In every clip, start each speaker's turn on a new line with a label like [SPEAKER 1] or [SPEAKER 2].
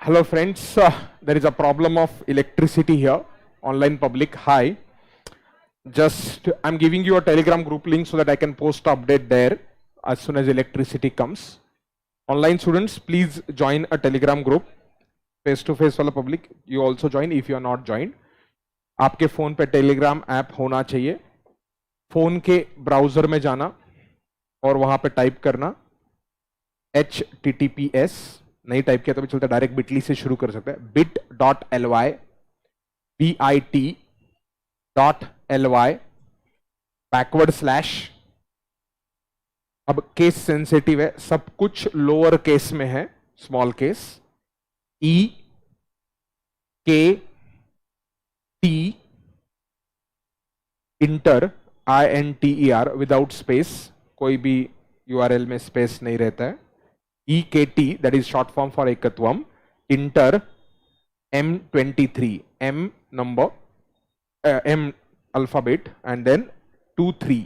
[SPEAKER 1] Hello friends, there is a problem of electricity here. Online public, hi. Just I'm giving you a Telegram group link so that I can post update there as soon as electricity comes. Online students, please join a Telegram group. Face to face वाला public, you also join if you are not joined. आपके phone पे Telegram app होना चाहिए. Phone के browser में जाना और वहां पे टाइप करना https, नहीं टाइप किया तो भी चलता, डायरेक्ट बिटली से शुरू कर सकते हैं. bit.ly bit.ly / अब केस सेंसिटिव है, सब कुछ लोअर केस में है, small case. EKT inter INTER without space, कोई भी URL में स्पेस नहीं रहता है. EKT that is short form for Ekatvam, enter M23, M number, M alphabet and then 23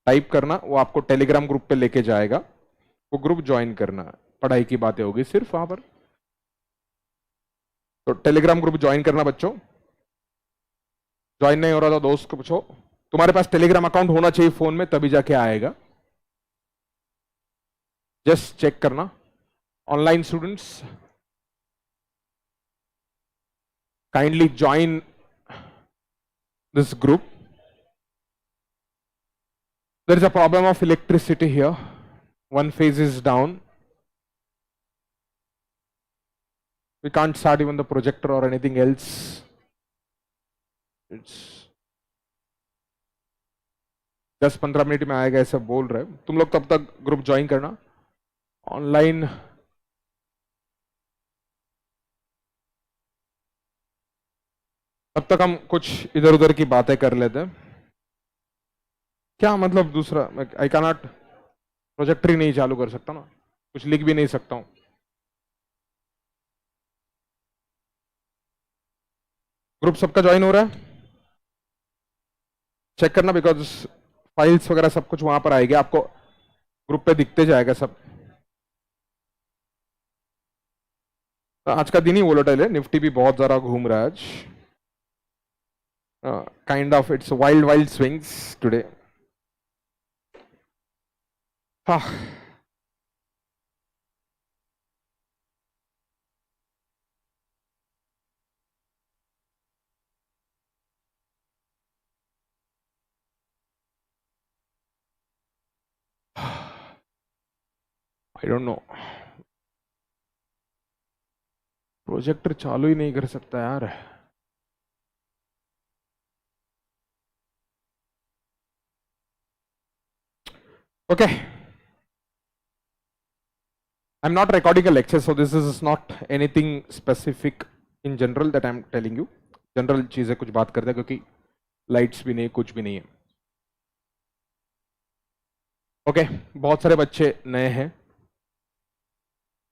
[SPEAKER 1] type करना. वो आपको टेलीग्राम ग्रुप पे लेके जाएगा. वो ग्रुप ज्वाइन करना. पढ़ाई की बातें होगी सिर्फ वहां पर. तो टेलीग्राम ग्रुप ज्वाइन करना बच्चों. ज्वाइन नहीं हो रहा तो दोस्त को पूछो. तुम्हारे पास टेलीग्राम अकाउंट होना चाहिए फोन में, तभी जाके आएगा. जस्ट चेक करना. Online students, kindly join this group. There is a problem of electricity here. One phase is down. We can't start even the projector or anything else. It's 10-15 minute में आएगा ऐसा बोल रहे. तुम लोग तब तक ग्रुप ज्वाइन करना. ऑनलाइन तब तक हम कुछ इधर उधर की बातें कर लेते हैं. क्या मतलब दूसरा, आई कैन नॉट, प्रोजेक्टर ही नहीं चालू कर सकता ना, कुछ लिख भी नहीं सकता हूं. ग्रुप सबका ज्वाइन हो रहा है, चेक करना. बिकॉज फाइल्स वगैरह सब कुछ वहां पर आएगी, आपको ग्रुप पे दिखते जाएगा सब. आज का दिन ही वोलेटाइल है. निफ्टी भी बहुत ज्यादा घूम रहा है आज. Kind of, it's wild swings today. I don't know. Projector चालू ही नहीं कर सकता यार. Okay. I'm not recording a lecture, so this is not anything specific in general that I'm telling you. General चीजें कुछ बात करते हैं क्योंकि लाइट्स भी नहीं, कुछ भी नहीं है. ओके. बहुत सारे बच्चे नए हैं,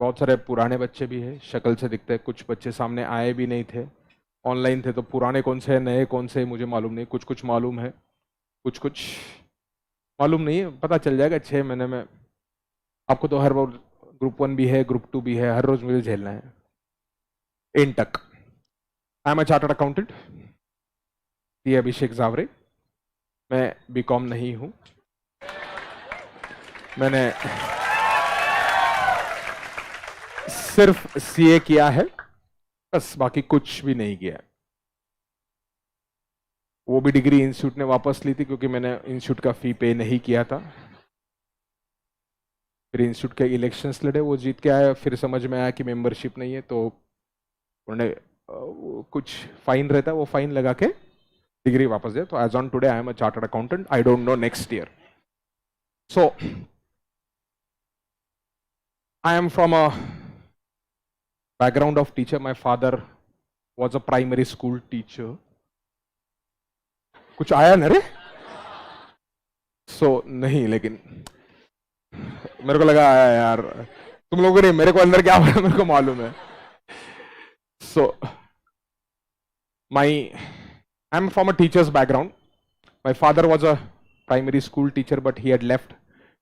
[SPEAKER 1] बहुत सारे पुराने बच्चे भी हैं. शक्ल से दिखते हैं. कुछ बच्चे सामने आए भी नहीं थे, ऑनलाइन थे. तो पुराने कौन से हैं, नए कौन से, मुझे मालूम नहीं. कुछ कुछ मालूम है, कुछ कुछ मालूम नहीं है. पता चल जाएगा 6 महीने में. आपको तो हर रोज ग्रुप 1 भी है, ग्रुप 2 भी है, हर रोज मुझे झेलना है. इन तक I am a chartered accountant, टी अभिषेक जावरे. मैं बीकॉम नहीं हूं. मैंने सिर्फ सीए किया है बस, बाकी कुछ भी नहीं किया. वो भी डिग्री इंस्टीट्यूट ने वापस ली थी क्योंकि मैंने इंस्टीट्यूट का फी पे नहीं किया था. फिर इंस्टीट्यूट के इलेक्शंस लड़े, वो जीत के आया. फिर समझ में आया कि मेंबरशिप नहीं है, तो उन्होंने कुछ फाइन रहता है, वो फाइन लगा के डिग्री वापस दिया. तो as on today I am a chartered accountant. I don't know next year. So I am from a background of teacher. My father was a primary school teacher. कुछ आया ना रे? सो नहीं, लेकिन मेरे को लगा आया यार. तुम लोगों ने, मेरे को अंदर क्या हुआ मेरे को मालूम है. So I am from a teachers background. My father was a primary school teacher, but he had left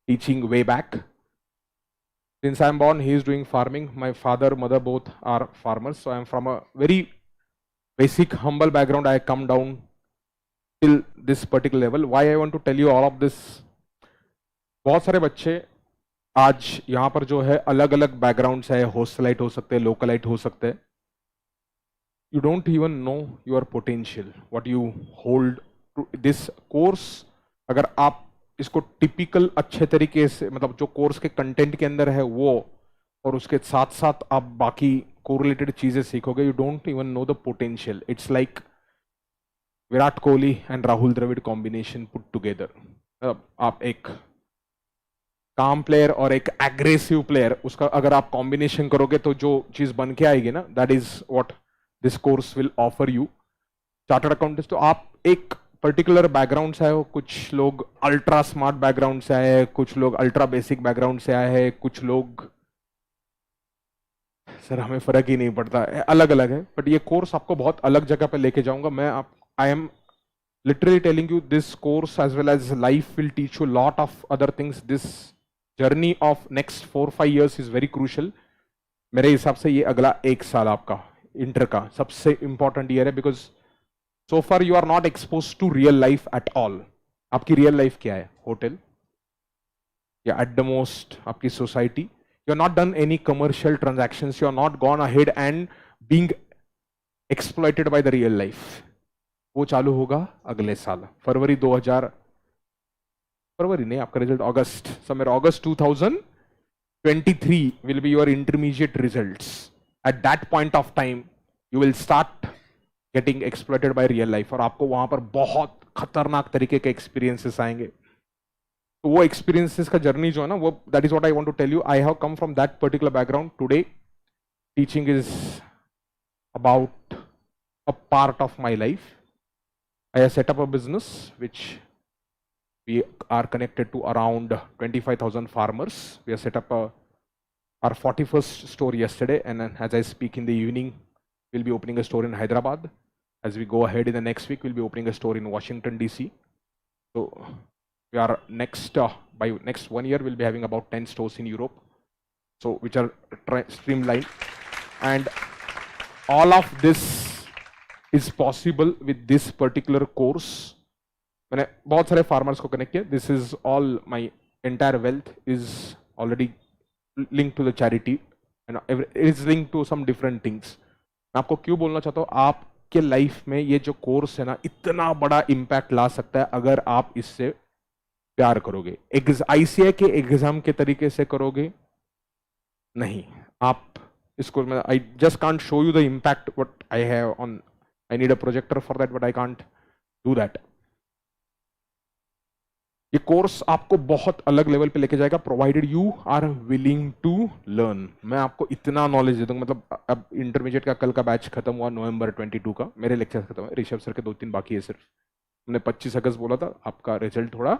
[SPEAKER 1] teaching way back. Since I am born, he is doing farming. My father, mother, both are farmers. So I am from a very basic, humble background. I come down till this particular level. Why I want to tell you all of this? बहुत सारे बच्चे आज यहाँ पर जो है अलग अलग बैकग्राउंड से है, हॉस्टलाइट हो सकते हैं, लोकलाइट हो सकते हैं. You don't even know your potential, what you hold to this course. अगर आप इसको टिपिकल अच्छे तरीके से, मतलब जो कोर्स के कंटेंट के अंदर है वो, और उसके साथ साथ आप बाकी कोरिलेटेड चीजें सीखोगे, you don't even know the potential. It's like Virat Kohli and Rahul Dravid combination put together. आप एक काम प्लेयर और एक एग्रेसिव प्लेयर, उसका अगर आप कॉम्बिनेशन करोगे तो जो चीज बन के आएगी ना, that is what this course will offer you. Chartered accountant, तो आप एक पर्टिकुलर बैकग्राउंड से आए हो. कुछ लोग अल्ट्रा स्मार्ट बैकग्राउंड से आए हैं, कुछ लोग अल्ट्रा बेसिक बैकग्राउंड से आए हैं, कुछ लोग, सर हमें फर्क ही नहीं पड़ता, अलग अलग है. बट ये कोर्स आपको बहुत अलग जगह पे लेके जाऊंगा मैं. I am literally telling you this course as well as life will teach you a lot of other things. This journey of next 4-5 years is very crucial. मेरे हिसाब से ये अगला एक साल आपका इंटर का सबसे इंपॉर्टेंट ईयर है, because so far you are not expose to real life at all. आपकी रियल लाइफ क्या है? होटल या एट द मोस्ट आपकी society. You are not done any commercial transactions, you are not gone ahead and being exploited by the real life. वो चालू होगा अगले साल फरवरी नहीं, आपका रिजल्ट अगस्त, somewhere August 2023 will be your intermediate results. At that point of time you will start getting exploited by real life, और आपको वहां पर बहुत खतरनाक तरीके के एक्सपीरियंसेस आएंगे. तो वो एक्सपीरियंसेस का जर्नी जो है ना, वो that is what I want to tell you. I have come from that particular background. Today teaching is about a part of my life. I have set up a business which we are connected to around 25,000 farmers. We have set up our 41st store yesterday, and then as I speak in the evening, we'll be opening a store in Hyderabad. As we go ahead in the next week, we'll be opening a store in Washington DC. So we are by next 1 year, we'll be having about 10 stores in Europe, so which are streamlined, and all of this is possible with this particular course. मैंने बहुत सारे farmers को connect किया. This is all my entire wealth is already link to the charity and it is link to some different things. मैं आपको क्यों बोलना चाहता हूँ, आपके लाइफ में ये जो कोर्स है ना, इतना बड़ा इम्पैक्ट ला सकता है अगर आप इससे प्यार करोगे. ICAI के एग्जाम के तरीके से करोगे नहीं. आप इसको, I just can't show you the impact what I have on. I need a projector for that, but I can't do that. ये कोर्स आपको बहुत अलग लेवल पे लेके जाएगा, provided you are willing to learn. मैं आपको इतना नॉलेज दे दूंगा, मतलब अब इंटरमीडिएट का कल का बैच खत्म हुआ, नवंबर 22 का मेरे लेक्चर खत्म है. ऋषभ सर के 2-3 बाकी है सिर्फ. हमने 25 अगस्त बोला था, आपका रिजल्ट थोड़ा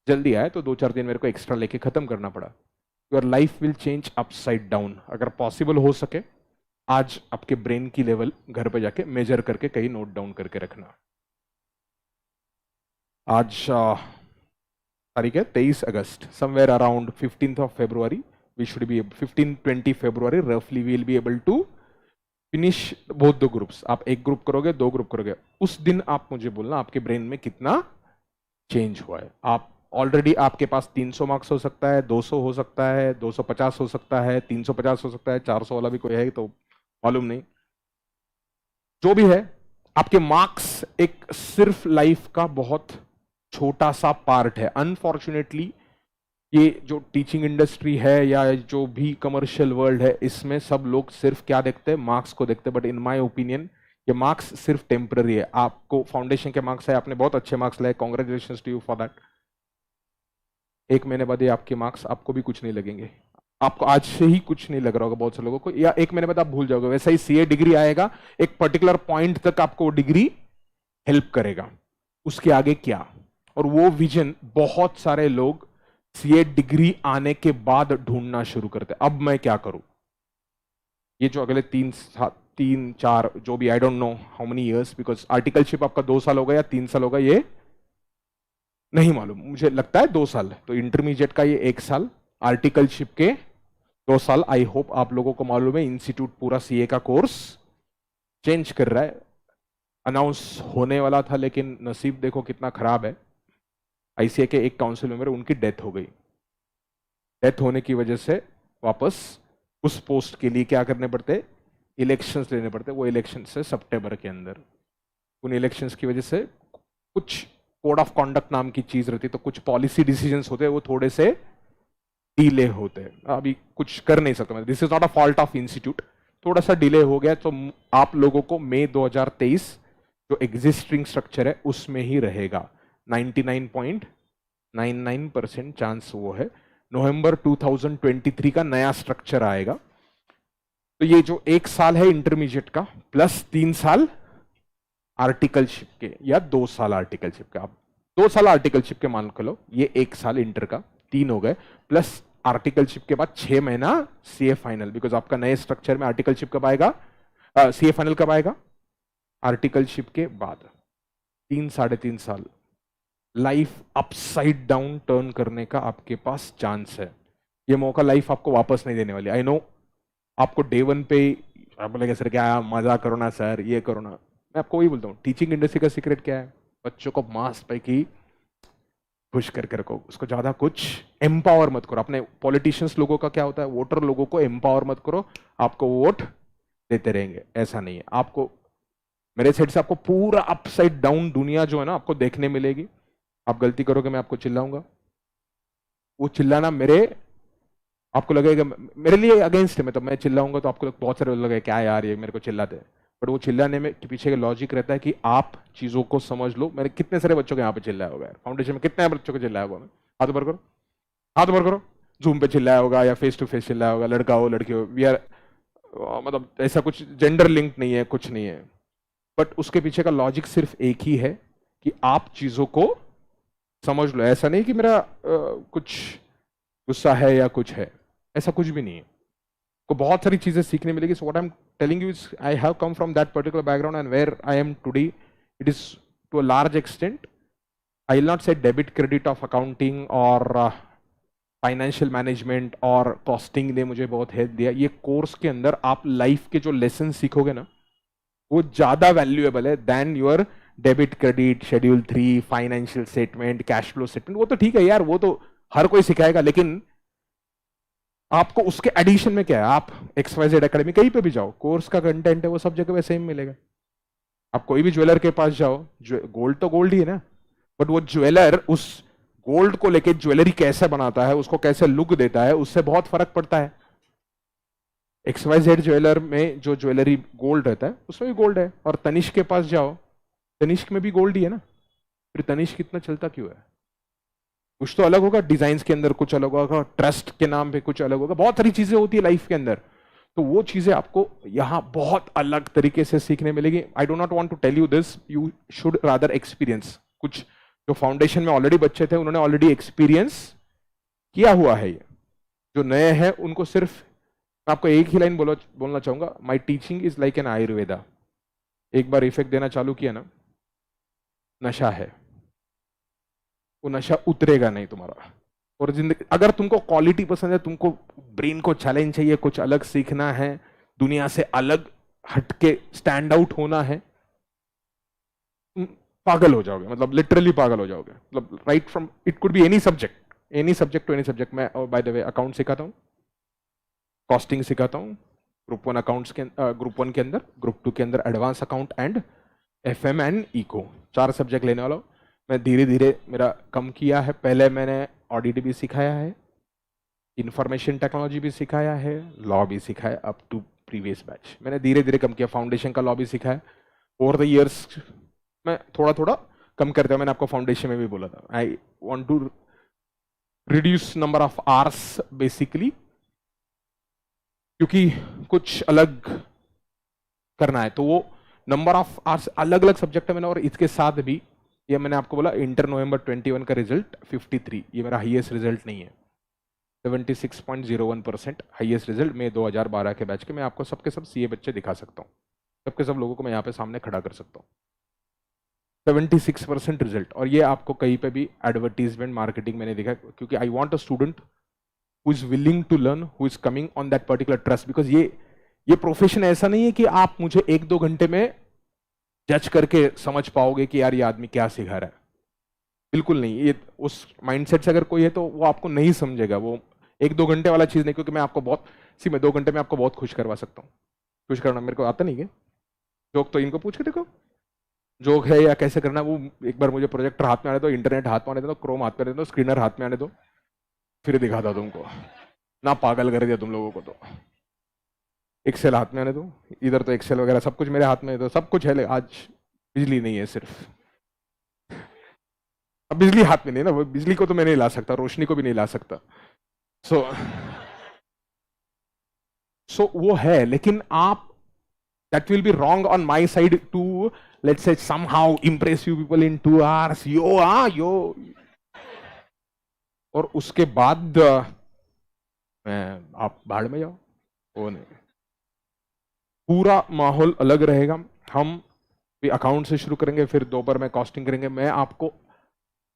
[SPEAKER 1] जल्दी आया तो 2-4 दिन मेरे को एक्स्ट्रा लेके खत्म करना पड़ा. Your life will change upside down. अगर पॉसिबल हो सके आज आपके ब्रेन की लेवल घर पे जाके मेजर करके कहीं नोट डाउन करके रखना. आज तारीख है 23 August. Somewhere around 15th of February we should be 15-20 February roughly we will be able to finish both the groups. आप एक ग्रुप करोगे, 2 ग्रुप करोगे, उस दिन आप मुझे बोलना आपके ब्रेन में कितना चेंज हुआ है. आप ऑलरेडी आपके पास 300 मार्क्स हो सकता है, 200 हो सकता है, 250 हो सकता है, 350 हो सकता है, 400 वाला भी कोई है तो मालूम नहीं. जो भी है, आपके मार्क्स एक सिर्फ लाइफ का बहुत छोटा सा पार्ट है. अनफॉर्चुनेटली ये जो टीचिंग इंडस्ट्री है या जो भी कमर्शियल वर्ल्ड है, इसमें सब लोग सिर्फ क्या देखते हैं? मार्क्स को देखते हैं. बट इन माय ओपिनियन ये मार्क्स सिर्फ टेम्पररी है. आपको फाउंडेशन के मार्क्स है, आपने बहुत अच्छे मार्क्स लाए, congratulations to you for that. 1 महीने बाद ये आपके मार्क्स आपको भी कुछ नहीं लगेंगे. आपको आज से ही कुछ नहीं लग रहा होगा बहुत से लोगों को, या 1 महीने बाद आप भूल जाओगे. वैसा ही CA डिग्री आएगा, एक पर्टिकुलर पॉइंट तक आपको डिग्री हेल्प करेगा, उसके आगे क्या. और वो विजन बहुत सारे लोग CA डिग्री आने के बाद ढूंढना शुरू करते. अब मैं क्या करूं? ये जो अगले 3-4 जो भी, आई don't know how many years, because articleship आपका 2 साल होगा या 3 साल होगा ये नहीं मालूम. मुझे लगता है 2 साल. तो इंटरमीडिएट का ये 1 साल, आर्टिकलशिप के 2 साल। आई होप आप लोगों को मालूम है इंस्टीट्यूट पूरा सीए का कोर्स चेंज कर रहा है। अनाउंस होने वाला था लेकिन नसीब देखो कितना खराब है। आईसीए के एक काउंसिल मेंबर उनकी डेथ हो गई। डेथ होने की वजह से वापस उस पोस्ट के लिए क्या करने पड़ते, इलेक्शंस लेने पड़ते। वो इलेक्शन से सितंबर के अंदर, उन इलेक्शंस की वजह से कुछ कोड ऑफ कॉन्डक्ट नाम की चीज रहती, तो कुछ पॉलिसी डिसीजंस होते हैं वो थोड़े से डिले होते हैं। अभी कुछ कर नहीं सकता मैं, this is not a fault of institute. थोड़ा सा डिले हो गया तो आप लोगों को मई 2023 जो एग्जिस्टिंग स्ट्रक्चर है उसमें ही रहेगा। 99.99% चांस वो है। नवंबर 2023 का नया स्ट्रक्चर आएगा। तो ये जो 1 साल है इंटरमीडिएट का प्लस 3 साल आर्टिकलशिप के या 2 साल आर्टिकलशिप के, आप 2 साल आर्टिकलशिप के मान लो, ये 1 साल इंटर का 3 हो गए, प्लस आर्टिकलशिप के बाद 6 महीना सीए फाइनल। बिकॉज आपका नए स्ट्रक्चर में आर्टिकलशिप कब आएगा, सीए फाइनल कब आएगा, आर्टिकलशिप के बाद 3 साढ़े 3 साल लाइफ अपसाइड डाउन टर्न करने का आपके पास चांस है। ये मौका लाइफ आपको वापस नहीं देने वाली। आई नो आपको डे 1 पे आप बोलेंगे सर क्या मजा करो ना सर, ये करो ना। मैं आपको वही बोलता हूँ, टीचिंग इंडस्ट्री का सीक्रेट क्या है, बच्चों को मास पैकी खुश करके रखो, उसको ज्यादा कुछ एम्पावर मत करो। अपने पॉलिटिशियंस लोगों का क्या होता है, वोटर लोगों को एम्पावर मत करो, आपको वोट देते रहेंगे, ऐसा नहीं है। आपको मेरे साइड से आपको पूरा अपसाइड डाउन दुनिया जो है ना आपको देखने मिलेगी। आप गलती करोगे मैं आपको चिल्लाऊंगा, वो चिल्लाना मेरे, आपको लगेगा मेरे लिए अगेंस्ट है, मैं चिल्लाऊंगा तो आपको बहुत सारे लोग लगेगा क्या यार ये मेरे को चिल्लाते हैं। बट वो चिल्लाने में के पीछे का लॉजिक रहता है कि आप चीजों को समझ लो। मैंने कितने सारे बच्चों के यहाँ पे चिल्लाया होगा यार, फाउंडेशन में कितने बच्चों को चिल्लाया होगा, हाथ ऊपर करो, हाथ ऊपर करो। जूम पे चिल्लाया होगा या फेस टू फेस चिल्लाया होगा, लड़का हो लड़की हो, वी आर मतलब ऐसा कुछ जेंडर लिंक नहीं है, कुछ नहीं है। बट उसके पीछे का लॉजिक सिर्फ एक ही है कि आप चीजों को समझ लो। ऐसा नहीं कि मेरा कुछ गुस्सा है या कुछ है, ऐसा कुछ भी नहीं है। को बहुत सारी चीजें सीखने मिलेगी। So what I am telling you is I have come from that particular background and where I am today it is to a large extent, I will not say debit credit of accounting और financial management और costing ने मुझे बहुत help दिया। ये course के अंदर आप लाइफ के जो लेसन सीखोगे ना वो ज्यादा वैल्यूएबल है then your debit credit, schedule 3, financial statement, cash flow statement. वो तो ठीक है यार, वो तो हर कोई सिखाएगा, लेकिन आपको उसके एडिशन में क्या है, आप XYZ एकेडमी कहीं पे भी जाओ, कोर्स का कंटेंट है वो सब जगह पे सेम मिलेगा। आप कोई भी ज्वेलर के पास जाओ, गोल्ड तो गोल्ड ही है ना, बट वो ज्वेलर उस गोल्ड को लेके ज्वेलरी कैसे बनाता है, उसको कैसे लुक देता है, उससे बहुत फर्क पड़ता है। XYZ ज्वेलर में जो ज्वेलरी गोल्ड रहता है उसमें भी गोल्ड है, और तनिष्क के पास जाओ, तनिष्क में भी गोल्ड ही है ना, फिर तनिष्क कितना चलता क्यों है? कुछ तो अलग होगा, डिजाइन के अंदर कुछ अलग होगा, ट्रस्ट के नाम पे कुछ अलग होगा, बहुत सारी चीजें होती है लाइफ के अंदर। तो वो चीजें आपको यहाँ बहुत अलग तरीके से सीखने मिलेगी। I do not want to tell you this, you should rather experience. कुछ जो फाउंडेशन में ऑलरेडी बच्चे थे उन्होंने ऑलरेडी एक्सपीरियंस किया हुआ है। ये जो नए हैं उनको सिर्फ मैं आपको एक ही लाइन बोलना चाहूंगा, my teaching is like an Ayurveda. एक बार इफेक्ट देना चालू किया ना, नशा है, वो नशा उतरेगा नहीं तुम्हारा। और जिंदगी अगर तुमको क्वालिटी पसंद है, तुमको ब्रेन को चैलेंज चाहिए, कुछ अलग सीखना है, दुनिया से अलग हटके स्टैंड आउट होना है, तुम पागल हो जाओगे, मतलब लिटरली पागल हो जाओगे। मतलब right from it could be any subject, any subject to any subject. मैं बाय द वे अकाउंट सिखाता हूँ, कॉस्टिंग सिखाता हूँ, ग्रुप 1 अकाउंट्स के ग्रुप 1 के अंदर, ग्रुप 2 के अंदर advance account and FM and eco, 4 subject लेने वाला हूँ। मैं धीरे धीरे मेरा कम किया है, पहले मैंने ऑडिट भी सिखाया है, इंफॉर्मेशन टेक्नोलॉजी भी सिखाया है, लॉ भी सिखाया, अप टू प्रीवियस बैच मैंने धीरे धीरे कम किया। फाउंडेशन का लॉ भी सिखाया ओवर द इयर्स, मैं थोड़ा थोड़ा कम करता हूँ। मैंने आपको फाउंडेशन में भी बोला था I want to reduce number of hours basically, क्योंकि कुछ अलग करना है। तो वो नंबर ऑफ आवर्स अलग अलग सब्जेक्ट है मैंने, और इसके साथ भी ये मैंने आपको बोला इंटर नवंबर 21 का रिजल्ट 53, ये मेरा हाईएस्ट रिजल्ट नहीं है, 76.01% हाईएस्ट रिजल्ट में 2012 के बैच के। मैं आपको सबके सब सीए बच्चे दिखा सकता हूँ, सबके सब लोगों को मैं यहाँ पे सामने खड़ा कर सकता हूँ। 76% रिजल्ट, और ये आपको कहीं पे भी एडवर्टीजमेंट मार्केटिंग मैंने देखा, क्योंकि I want a student who is willing to learn, who is coming on that particular trust, because ये प्रोफेशन ऐसा नहीं है कि आप मुझे 1-2 घंटे में जज करके समझ पाओगे कि यार ये आदमी क्या सिखा रहा है। बिल्कुल नहीं, ये उस माइंडसेट से अगर कोई है तो वो आपको नहीं समझेगा। वो 1-2 घंटे वाला चीज नहीं, क्योंकि मैं आपको मैं 2 घंटे में आपको बहुत खुश करवा सकता हूँ। खुश करना मेरे को आता नहीं है। जोक तो इनको पूछ के देखो, जोक है या कैसे करना। वो एक बार मुझे प्रोजेक्टर हाथ में आने दो, इंटरनेट हाथ में आने दो, क्रोम हाथ में आने दो, स्क्रीनर हाथ में आने दो, फिर दिखाता तुमको। ना पागल कर दिया तुम लोगों को। तो एक्सेल हाथ में आने दो, इधर तो एक्सेल वगैरह सब कुछ मेरे हाथ में है, तो सब कुछ है। आज बिजली नहीं है सिर्फ, अब बिजली हाथ में नहीं ना, वो बिजली को तो मैं नहीं ला सकता, रोशनी को भी नहीं ला सकता। सो वो है, लेकिन आप that will be wrong on my side to, let's say, somehow impress you people in 2 hours, yo। और उसके बाद आप भाड़ में जाओ, वो नहीं। पूरा माहौल अलग रहेगा। हम भी अकाउंट से शुरू करेंगे, फिर दोपहर में कॉस्टिंग करेंगे। मैं आपको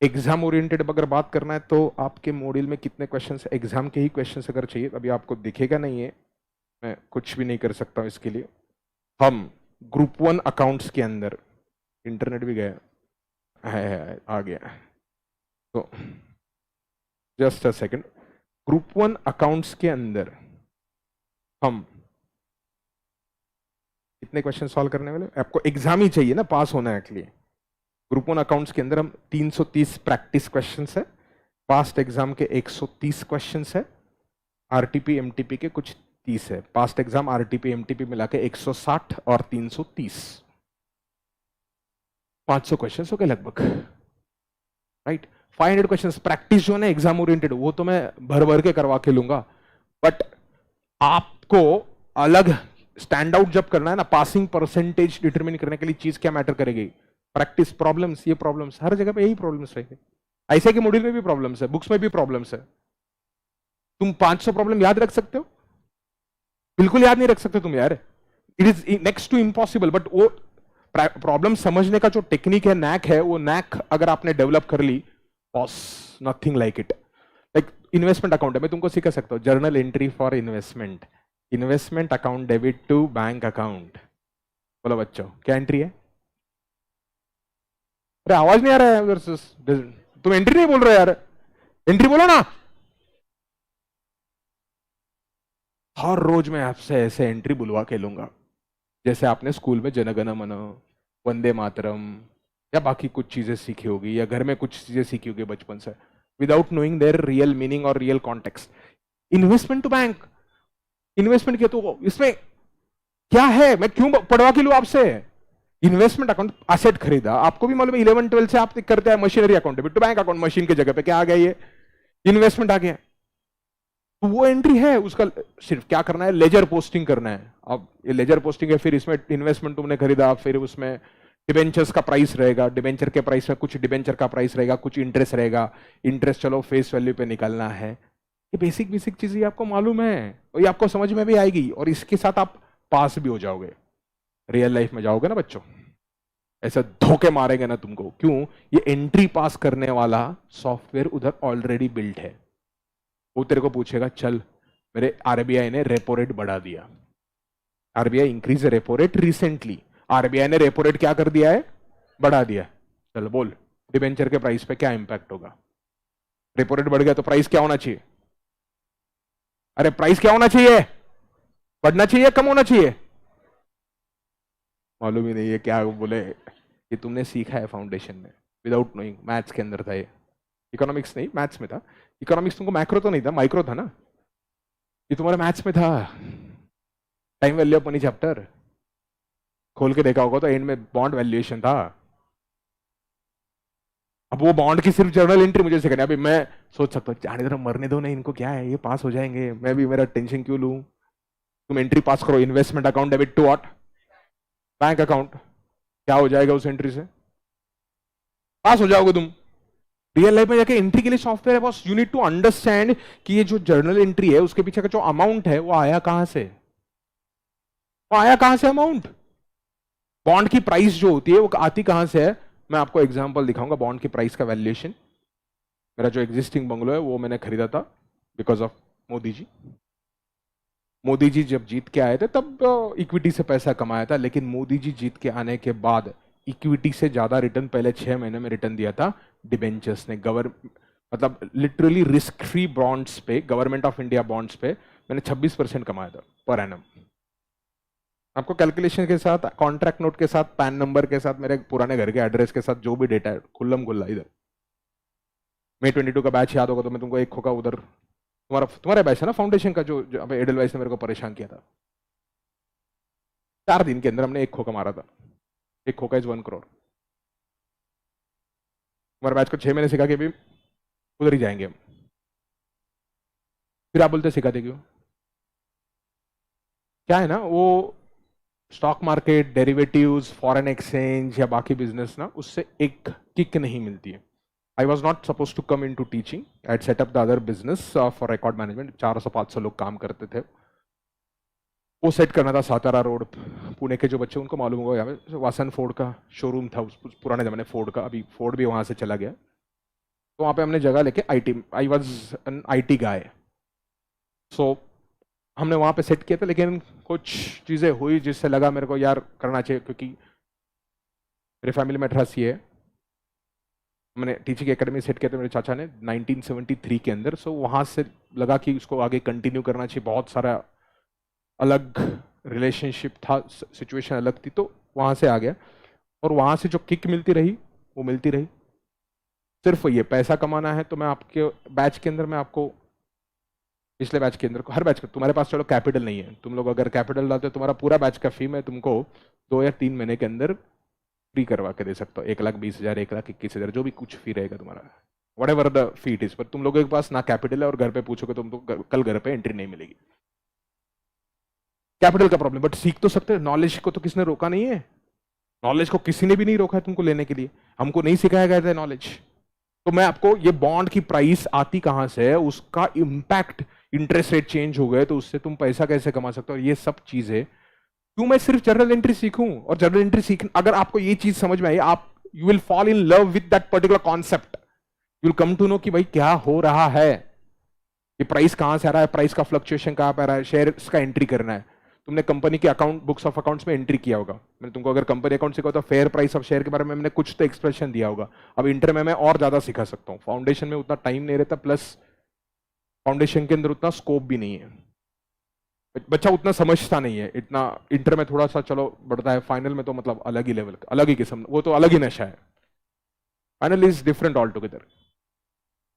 [SPEAKER 1] एग्जाम ओरिएंटेड अगर बात करना है तो आपके मॉड्यूल में कितने क्वेश्चंस, एग्जाम के ही क्वेश्चंस अगर चाहिए, अभी आपको दिखेगा नहीं है, मैं कुछ भी नहीं कर सकता हूं इसके लिए। हम ग्रुप 1 अकाउंट्स के अंदर, इंटरनेट भी गया है आ गया, तो just a second. Group 1 accounts के अंदर हम कितने क्वेश्चन सॉल्व करने वाले? आपको एग्जाम ही चाहिए ना, पास होना है एक्चुअली। ग्रुप 1 अकाउंट्स के अंदर हम 330 प्रैक्टिस क्वेश्चंस है, पास्ट एग्जाम के 130 क्वेश्चंस है, आरटीपी एमटीपी के कुछ 30 है। पास्ट एग्जाम आरटीपी एमटीपी मिला के 160 और 330, 500 क्वेश्चन हो गए लगभग, राइट। 500 क्वेश्चन प्रैक्टिस जो है ना एग्जाम ओरिएंटेड, वो तो मैं भर भर के करवा के लूंगा, बट आपको अलग स्टैंड आउट जब करना है ना, पासिंग परसेंटेज डिटरमिन करने के लिए चीज क्या मैटर करेगी? प्रैक्टिस। प्रॉब्लम्स, ये प्रॉब्लम्स हर जगह पे यही प्रॉब्लम्स रहेंगे। ऐसे के मॉड्यूल में भी प्रॉब्लम्स है, बुक्स में भी प्रॉब्लम्स है। तुम 500 प्रॉब्लम याद रख सकते हो? बिल्कुल याद नहीं रख सकते तुम यार, it is next to impossible. But वो प्रॉब्लम समझने का जो टेक्निक है, नैक है, वो नैक अगर आपने डेवलप कर ली, boss nothing like it. Like investment account है, मैं तुमको सिखा सकता हूँ journal entry for investment, investment account debit to bank account. बोलो बच्चों क्या एंट्री है? अरे आवाज नहीं आ रहा है उधर से, तुम एंट्री नहीं बोल रहे यार, एंट्री बोलो ना। हर रोज मैं आपसे ऐसे एंट्री बुलवा के लूंगा, जैसे आपने स्कूल में जनगण मन, वंदे मातरम या बाकी कुछ चीजें सीखी होगी, या घर में कुछ चीजें सीखी होगी बचपन से, without knowing their real meaning और real context. Investment to bank, investment किया तो इसमें क्या है, मैं क्यों पढ़वा के लूं आपसे? इन्वेस्टमेंट अकाउंट, एसेट खरीदा, आपको भी मालूम है 11-12 से आप करते हैं machinery account, debit to bank account, machine की जगह पे क्या आ गया, ये इन्वेस्टमेंट आ गया। तो वो एंट्री है, उसका सिर्फ क्या करना है, लेजर पोस्टिंग करना है। अब ये लेजर पोस्टिंग है, फिर इसमें इन्वेस्टमेंट तुमने खरीदा, फिर उसमें डिबेंचर्स का प्राइस रहेगा, डिबेंचर के प्राइस में कुछ डिबेंचर का प्राइस रहेगा, कुछ इंटरेस्ट रहेगा, इंटरेस्ट चलो फेस वैल्यू पे निकालना है। ये बेसिक बेसिक चीजें आपको मालूम है और ये आपको समझ में भी आएगी, और इसके साथ आप पास भी हो जाओगे। रियल लाइफ में जाओगे ना बच्चों, ऐसा धोखे मारेंगे ना तुमको। क्यों? ये एंट्री पास करने वाला सॉफ्टवेयर उधर ऑलरेडी बिल्ट है। वो तेरे को पूछेगा, चल मेरे आरबीआई ने रेपो रेट बढ़ा दिया, RBI increase repo rate recently, RBI ने रेपो रेट क्या कर दिया है, बढ़ा दिया। चल बोल डिबेंचर के प्राइस पे क्या इंपैक्ट होगा? रेपो रेट बढ़ गया तो प्राइस क्या होना चाहिए? अरे प्राइस क्या होना चाहिए? बढ़ना चाहिए, कम होना चाहिए? मालूम ही नहीं है क्या बोले। ये तुमने सीखा है फाउंडेशन में विदाउट नोइंग, मैथ्स के अंदर था ये, इकोनॉमिक्स नहीं मैथ्स में था। इकोनॉमिक्स तुमको मैक्रो तो नहीं था, माइक्रो था ना, ये तुम्हारे मैथ्स में था। Time value of money chapter खोल के देखा होगा तो एंड में बॉन्ड वैल्यूएशन था। अब वो बॉन्ड की सिर्फ जर्नल एंट्री मुझे सिखानी, अभी मैं सोच सकता हूँ जाने तरह मरने दो, नहीं इनको क्या है, ये पास हो जाएंगे, मैं भी मेरा टेंशन क्यों लूं। तुम एंट्री पास करो, investment account debit to what, bank account, क्या हो जाएगा उस एंट्री से? पास हो जाओगे तुम। रियल लाइफ में जाके एंट्री के लिए सॉफ्टवेयर है boss, you need to understand कि ये जो जर्नल एंट्री है उसके पीछे का जो अमाउंट है वो आया कहां से, वो आया कहां से अमाउंट। बॉन्ड की प्राइस जो होती है वो आती कहां से है? मैं आपको एग्जांपल दिखाऊंगा बॉन्ड की प्राइस का वैल्यूएशन। मेरा जो एग्जिस्टिंग बंगलो है वो मैंने खरीदा था बिकॉज ऑफ मोदी जी। मोदी जी जब जीत के आए थे तब इक्विटी से पैसा कमाया था, लेकिन मोदी जी जीत के आने के बाद इक्विटी से ज्यादा रिटर्न पहले 6 महीने में रिटर्न दिया था डिबेंचर्स ने। मतलब लिटरली रिस्क फ्री बॉन्ड्स पे, गवर्नमेंट ऑफ इंडिया बॉन्ड्स पे मैंने 26% कमाया था पर एनम। आपको कैलकुलेशन के साथ, कॉन्ट्रैक्ट नोट के साथ, पैन नंबर के साथ, मेरे पुराने घर के एड्रेस के साथ जो भी डेटा है खुल्लम खुल्ला इधर। May 22 का बैच याद होगा तो मैं तुमको एक खोका उधर, तुम्हारा बैच है ना फाउंडेशन का, जो अबे एडलवाइस ने मेरे को परेशान किया था। 4 दिन के अंदर हमने एक खोका मारा था। एक खोका इज 1 करोड़। तुम्हारे बैच को 6 महीने सिखा के भी उधर ही जाएंगे हम। फिर आप बोलते सिखाते क्यों? क्या है ना, वो stock market, derivatives, foreign exchange या बाकी बिजनेस ना, उससे एक किक नहीं मिलती है। I was not supposed to come into teaching. I had set up the other business for record management. 400-500 लोग काम करते थे। वो सेट करना था सातारा रोड। पुणे के जो बच्चे उनको मालूम होगा, यहाँ पे वासन फोर्ड का शोरूम था उस पुराने जमाने फोर्ड का, अभी फोर्ड भी वहाँ से चला गया। तो वहाँ पे हमने जगह लेके आई वॉज एन IT गाय। सो हमने वहाँ पे सेट किया था, लेकिन कुछ चीज़ें हुई जिससे लगा मेरे को यार करना चाहिए, क्योंकि मेरे फैमिली में 18 है। मैंने टीचिंग एकेडमी सेट किया था मेरे चाचा ने 1973 के अंदर। सो वहाँ से लगा कि उसको आगे कंटिन्यू करना चाहिए। बहुत सारा अलग रिलेशनशिप था, सिचुएशन अलग थी, तो वहाँ से आ गया। और वहाँ से जो किक मिलती रही वो मिलती रही। सिर्फ ये पैसा कमाना है तो मैं आपके बैच के अंदर, मैं आपको पिछले बैच के अंदर, हर बैच का, तुम्हारे पास चलो कैपिटल नहीं है, तुम लोग अगर कैपिटल डालते हो तुम्हारा पूरा बैच का फी मैं तुमको 2 या 3 महीने के अंदर फ्री करवा के दे सकता हूँ। 1,20,000, 1,21,000, जो भी कुछ फी रहेगा तुम्हारा, what ever the fee it is. पर तुम लोगों के पास ना कैपिटल है और घर पे पूछोगे तो तुमको कल घर पे एंट्री नहीं मिलेगी। कैपिटल का प्रॉब्लम, बट सीख तो सकते हैं। नॉलेज को तो किसने रोका नहीं है, नॉलेज को किसी ने भी नहीं रोका है तुमको लेने के लिए। हमको नहीं सिखाया गया था नॉलेज। तो मैं आपको, ये बॉन्ड की प्राइस आती कहां से है, उसका इंपैक्ट, इंटरेस्ट रेट चेंज हो गए तो उससे तुम पैसा कैसे कमा सकते हो, ये सब चीजें क्यों मैं सिर्फ जर्नल एंट्री सीखूं। और जर्नल एंट्री सीख, अगर आपको ये चीज समझ में आई, आप you will fall in love with that particular concept. You will come to know कि भाई क्या हो रहा है, ये प्राइस कहां से आ रहा है, प्राइस का फ्लक्चुएशन कहां पे आ रहा है, शेयर्स का एंट्री करना है। तुमने कंपनी के अकाउंट, बुक्स ऑफ अकाउंट्स में एंट्री किया होगा। मैंने तुमको अगर कंपनी अकाउंट सिखाया तो फेयर प्राइस ऑफ शेयर के बारे में मैंने कुछ तो एक्सप्रेशन दिया होगा। अब इंटर में मैं और ज्यादा सिखा सकता हूँ, फाउंडेशन में उतना टाइम नहीं रहता, प्लस फाउंडेशन के अंदर उतना स्कोप भी नहीं है, बच्चा उतना समझता नहीं है इतना। इंटर में थोड़ा सा चलो बढ़ता है, फाइनल में तो मतलब अलग ही लेवल, अलग ही किस्म, वो तो अलग ही नशा है। Final is different all together.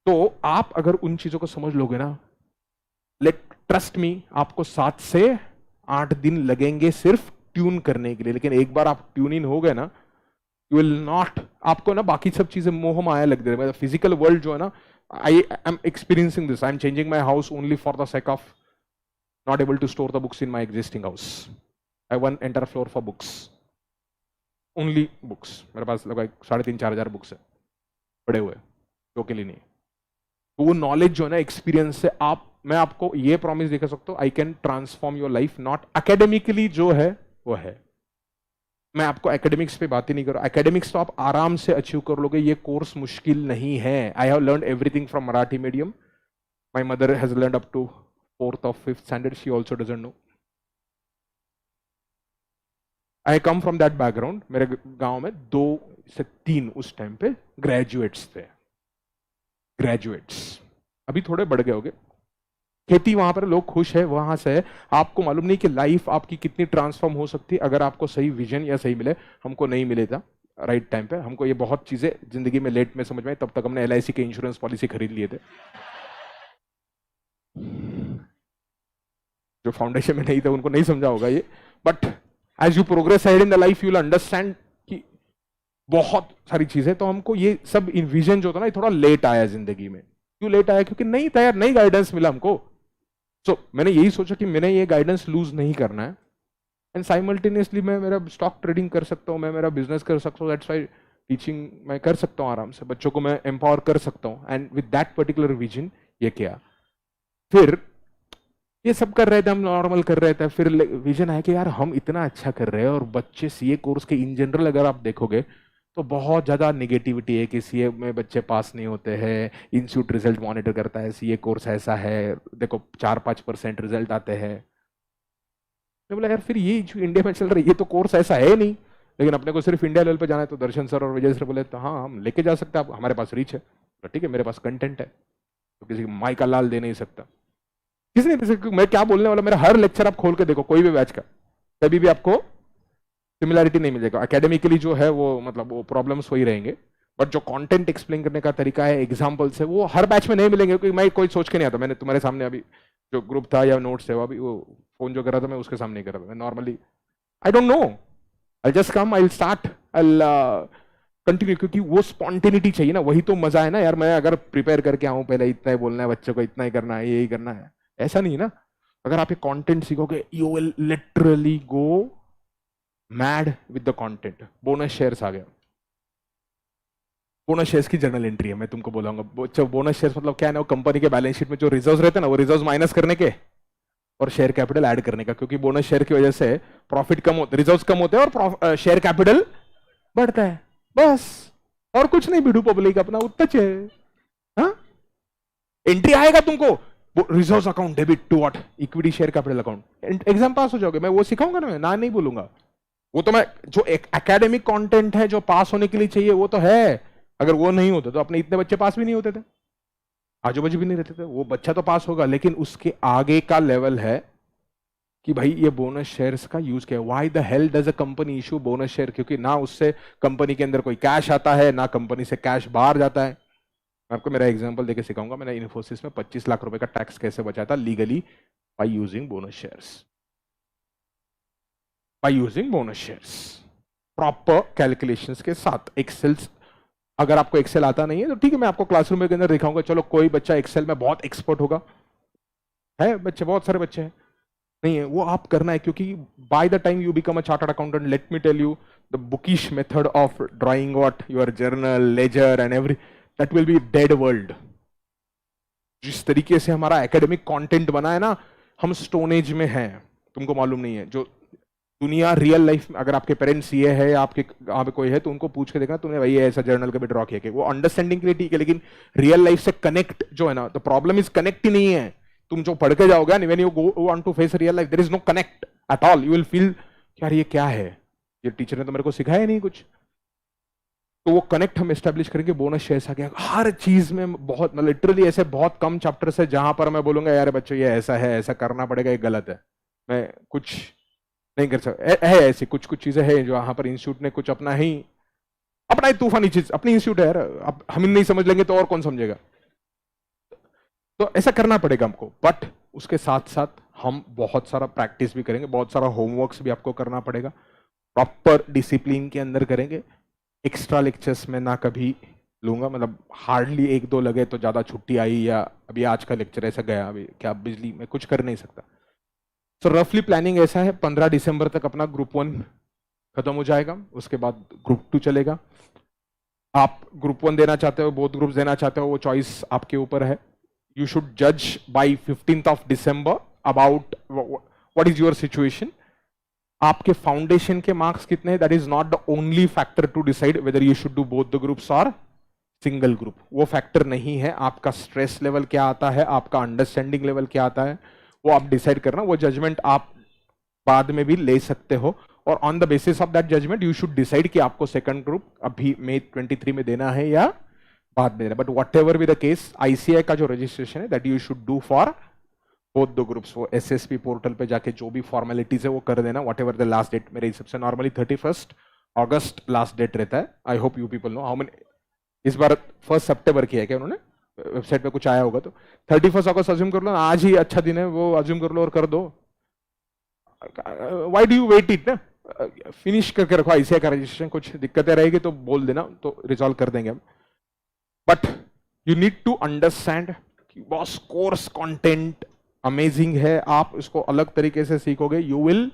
[SPEAKER 1] तो आप अगर उन चीजों को समझ लोगे ना, लेट ट्रस्ट मी, आपको 7 से 8 दिन लगेंगे सिर्फ ट्यून करने के लिए, लेकिन एक बार आप ट्यून इन हो गए ना, यू विल नॉट, आपको ना बाकी सब चीजें मोह माया लग रही। फिजिकल वर्ल्ड जो है ना, I am experiencing this. I am changing my house only for the sake of not able to store the books in my existing house. I have one entire floor for books, only books. मेरे पास लगभग 3,500-4,000 books है पड़े हुए, जो के लिए नहीं। तो वो नॉलेज जो है ना, एक्सपीरियंस से आप, मैं आपको ये प्रॉमिस दिखा सकता हूँ, I can transform your life. Not academically जो है वो है, मैं आपको एकेडमिक्स पे बात ही नहीं कर रहा। एकेडमिक्स तो आप आराम से अचीव कर लोगे, ये कोर्स मुश्किल नहीं है। I have learn everything from Marathi medium. My mother has learn up to 4th or 5th standard, she also doesn't know. I come from that background. मेरे गांव में 2 से 3 उस टाइम पे ग्रेजुएट्स थे, ग्रेजुएट्स। अभी थोड़े बढ़ गए होंगे। खेती वहां पर लोग खुश है, वहां से है। आपको मालूम नहीं कि लाइफ आपकी कितनी ट्रांसफॉर्म हो सकती है अगर आपको सही विजन या सही मिले। हमको नहीं मिले था राइट टाइम पे, हमको ये बहुत चीजें जिंदगी में लेट में समझ में आई, तब तक हमने LIC के इंश्योरेंस पॉलिसी खरीद लिए थे, जो फाउंडेशन में नहीं थे उनको नहीं समझा होगा ये। But as you progress ahead in the life you will understand कि बहुत सारी चीजें। तो हमको ये सब विजन जो था ना, ये थोड़ा लेट आया जिंदगी में। क्यों लेट आया? क्योंकि नहीं था यार, नहीं गाइडेंस मिला हमको। सो मैंने यही सोचा कि मैंने ये गाइडेंस लूज नहीं करना है, एंड साइमल्टेनियसली मैं मेरा स्टॉक ट्रेडिंग कर सकता हूँ, मैं मेरा बिजनेस कर सकता हूँ। दैट्स व्हाई टीचिंग मैं कर सकता हूँ आराम से, बच्चों को मैं एम्पावर कर सकता हूँ। And with that particular vision ये किया। फिर ये सब कर रहे थे, हम नॉर्मल कर रहे थे। फिर विजन है कि यार हम इतना अच्छा कर रहे हैं और बच्चे CA कोर्स के इन जनरल अगर आप देखोगे तो बहुत ज़्यादा निगेटिविटी है कि सीए में बच्चे पास नहीं होते हैं, इंस्टीट्यूट रिजल्ट मॉनिटर करता है, सीए कोर्स ऐसा है, देखो 4-5% रिजल्ट आते हैं। मैं बोला यार फिर ये जो इंडिया में चल रहा है ये तो कोर्स ऐसा है नहीं, लेकिन अपने को सिर्फ इंडिया लेवल पे जाना है। तो दर्शन सर और विजय सर बोले तो हाँ हम लेके जा सकते हैं, आप हमारे पास रीच है। तो ठीक है, मेरे पास कंटेंट है, तो किसी को माई का लाल दे नहीं सकता, किसी नहीं दे सकता। मैं क्या बोलने वाला, मेरा हर लेक्चर आप खोल के देखो कोई भी बैच का, कभी भी आपको सिमिलैरिटी नहीं मिलेगा। एकेडमिकली जो है वो मतलब वो प्रॉब्लम्स वही रहेंगे, बट जो कंटेंट एक्सप्लेन करने का तरीका है, एग्जांपल्स है, वो हर बैच में नहीं मिलेंगे। क्योंकि मैं कोई सोच के नहीं आता, मैंने तुम्हारे सामने अभी जो ग्रुप था या नोट्स है वो अभी वो फोन जो कर रहा था मैं उसके सामने कर रहा था। मैं normally I don't no, I just come, I start, I continue, क्योंकि वो स्पॉन्टेनिटी चाहिए ना, वही तो मजा है ना यार। मैं अगर प्रिपेयर करके आऊं पहले इतना ही बोलना है बच्चों को, इतना ही करना है, यही करना है, ऐसा नहीं ना। अगर आप ये कंटेंट सीखोगे you will literally go mad with the content. Bonus shares आ गया, बोनस शेयर्स की जर्नल एंट्री है, मैं तुमको बोलूंगा। बोनस शेयर्स मतलब क्या है ना, वो कंपनी के बैलेंस शीट में जो रिजर्व रहते हैं ना, वो रिजर्व माइनस करने के और शेयर कैपिटल ऐड करने का। क्योंकि बोनस शेयर की वजह से प्रॉफिट कम होते, रिजर्व्स कम होते हैं और शेयर कैपिटल बढ़ता है, बस। और कुछ नहीं, बिडू पब्लिक अपना उतना है। हाँ? एंट्री आएगा तुमको, reserve account debit to what, equity share capital account, exam pass हो जाओगे। मैं वो सिखाऊंगा ना, मैं ना नहीं बोलूंगा। वो तो मैं जो एक एकेडमिक कंटेंट है जो पास होने के लिए चाहिए वो तो है। अगर वो नहीं होते तो अपने इतने बच्चे पास भी नहीं होते थे, आजू बाजू भी नहीं रहते थे। वो बच्चा तो पास होगा, लेकिन उसके आगे का लेवल है कि भाई ये बोनस शेयर्स का यूज क्या है। Why the hell does a company issue bonus share? क्योंकि ना उससे कंपनी के अंदर कोई कैश आता है, ना कंपनी से कैश बाहर जाता है। मैं आपको मेरा एग्जांपल देके सिखाऊंगा। मैंने इन्फोसिस में 25 लाख रुपए का टैक्स कैसे बचाया था legally, by using bonus shares, by using bonus shares, proper calculations के साथ। एक्सेल्स, अगर आपको एक्सेल आता नहीं है तो ठीक है, मैं आपको क्लासरूम के अंदर दिखाऊंगा। चलो कोई बच्चा एक्सेल में बहुत एक्सपर्ट होगा, है बच्चे, बहुत सारे बच्चे हैं, नहीं है, वो आप करना है। क्योंकि by the time you become a chartered accountant, let me tell you, the bookish method of drawing what your journal, ledger and every, that will be dead world. जिस तरीके से हमारा एकेडमिक कंटेंट बना है ना, हम स्टोन एज में हैं, तुमको मालूम नहीं है। जो दुनिया रियल लाइफ में, अगर आपके पेरेंट्स ये है, आपके यहाँ पे कोई है तो उनको पूछ के देखना तुमने भाई ऐसा जर्नल कभी ड्रॉ किया, वो अंडरस्टैंडिंग के लिए ठीक है, लेकिन रियल लाइफ से कनेक्ट जो है ना, तो प्रॉब्लम इज कनेक्ट ही नहीं है। तुम जो पढ़ के जाओगे, when you go on to face real life, there is no connect at all. You will feel यार ये क्या है, ये टीचर ने तो मेरे को सिखाया नहीं कुछ। तो वो कनेक्ट हम एस्टेब्लिश करेंगे। बोनस शेयर्स आ गया, हर चीज में बहुत, लिटरली ऐसे बहुत कम चैप्टर्स है जहां पर मैं बोलूंगा यार बच्चों ये ऐसा है, ऐसा करना पड़ेगा, ये गलत है, मैं कुछ नहीं कर सकता। है ऐसी कुछ कुछ चीजें हैं जो वहां पर इंस्टीट्यूट ने कुछ अपना ही तूफानी चीज, अपनी इंस्टीट्यूट है यार, अब हम नहीं समझ लेंगे तो और कौन समझेगा। तो ऐसा करना पड़ेगा हमको, बट उसके साथ साथ हम बहुत सारा प्रैक्टिस भी करेंगे, बहुत सारा होमवर्क्स भी आपको करना पड़ेगा, प्रॉपर डिसिप्लिन के अंदर करेंगे। एक्स्ट्रा लेक्चर्स में ना कभी लूंगा, मतलब हार्डली 1-2 लगे तो ज्यादा छुट्टी आई, या अभी आज का लेक्चर ऐसा गया, अभी क्या बिजली में कुछ कर नहीं सकता। तो रफली प्लानिंग ऐसा है, 15 दिसंबर तक अपना ग्रुप 1 खत्म हो जाएगा, उसके बाद ग्रुप 2 चलेगा। आप ग्रुप 1 देना चाहते हो, बोथ ग्रुप्स देना चाहते हो, वो चॉइस आपके ऊपर है। यू शुड जज by 15th of December about what is your situation. आपके फाउंडेशन के मार्क्स कितने, that is not the only factor to decide whether you should do both the groups और सिंगल ग्रुप। वो factor नहीं है। आपका stress level क्या आता है, आपका अंडरस्टैंडिंग लेवल क्या आता है, वो आप डिसाइड करना। वो जजमेंट आप बाद में भी ले सकते हो, और on the basis of that judgement you should decide कि आपको सेकंड ग्रुप अभी मई 23 में देना है या बाद में देना। But whatever be the case, ICI का जो रजिस्ट्रेशन है that you should do for both the groups. वो एसएसपी पोर्टल पे जाके जो भी फॉर्मेलिटीज है वो कर देना, whatever the last date. मेरे हिसाब से नॉर्मली 31 अगस्त लास्ट डेट रहता है। I hope you people know how many, इस बार 1 सितंबर किया है क्या उन्होंने, वेबसाइट पे कुछ आया होगा तो 31 अगस्त अज्यूम कर लो, आज ही अच्छा दिन है, वो अज्यूम कर लो और कर दो। Why do you wait it ना, फिनिश करके रखो आईसीआई का रजिस्ट्रेशन। कुछ दिक्कतें रहेगी तो बोल देना, तो रिजॉल्व कर देंगे हम। But you need to understand कि बॉस कोर्स कंटेंट अमेजिंग है, आप इसको अलग तरीके से सीखोगे, you will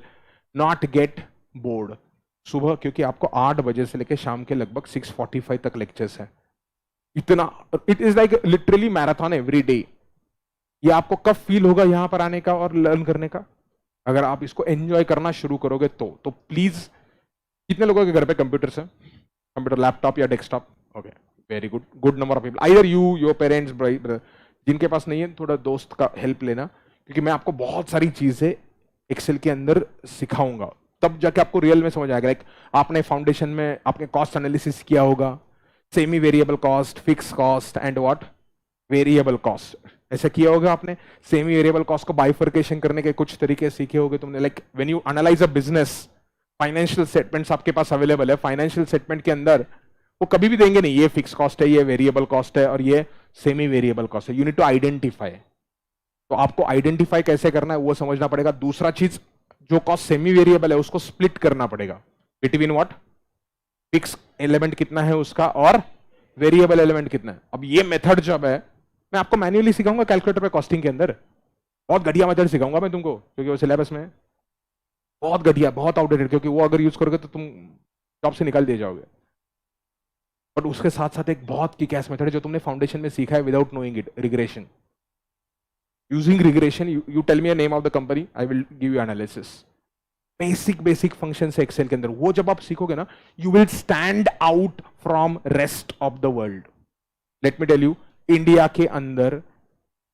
[SPEAKER 1] not get bored. सुबह क्योंकि आपको 8 बजे से लेकर शाम के लगभग 6:45 तक लेक्चर्स है, इतना, it is like literally marathon every day. ये आपको कब फील होगा यहां पर आने का और लर्न करने का, अगर आप इसको एंजॉय करना शुरू करोगे तो प्लीज। कितने लोगों के घर पे कंप्यूटर्स हैं? कंप्यूटर, लैपटॉप या desktop? Okay, very good, good number of people. Either you, your parents, brother. जिनके पास नहीं है थोड़ा दोस्त का हेल्प लेना, क्योंकि मैं आपको बहुत सारी चीजें एक्सेल के अंदर सिखाऊंगा, तब जाके आपको रियल में समझ आएगा। लाइक आपने फाउंडेशन में आपने कॉस्ट एनालिसिस किया होगा, semi variable cost, fix cost and what, variable cost, ऐसा किया होगा आपने। सेमी वेरिएबल कॉस्ट को बाइफर्केशन करने के कुछ तरीके सीखे होंगे तुमने। Like when you analyse a business, financial statements आपके पास अवेलेबल है, फाइनेंशियल स्टेटमेंट के अंदर वो कभी भी देंगे नहीं ये फिक्स कॉस्ट है, ये वेरिएबल कॉस्ट है और ये सेमी वेरिएबल कॉस्ट है। You need to identify. तो आपको आइडेंटिफाई कैसे करना है वो समझना पड़ेगा। दूसरा चीज, जो कॉस्ट सेमी वेरिएबल है उसको स्प्लिट करना पड़ेगा बिटवीन व्हाट, फिक्स एलिमेंट कितना है उसका और वेरिएबल एलिमेंट कितना है। अब ये मेथड जब है, मैं आपको मैन्युअली सिखाऊंगा कैलकुलेटर पे कॉस्टिंग के अंदर, बहुत घटिया मेथड सिखाऊंगा मैं तुमको, क्योंकि वो सिलेबस में बहुत घटिया, बहुत आउटडेटेड, क्योंकि वो अगर यूज करोगे तो तुम जॉब से निकाल दिए जाओगे। बट उसके साथ साथ एक बहुत की कैश मेथड है जो तुमने फाउंडेशन में सीखा है without knowing it, regression. Using regression, you tell me a name of the company, I will give you analysis. Basic function है एक्सेल के अंदर, वो जब आप सीखोगे ना, you will stand out from rest of the world. Let me tell you, India के अंदर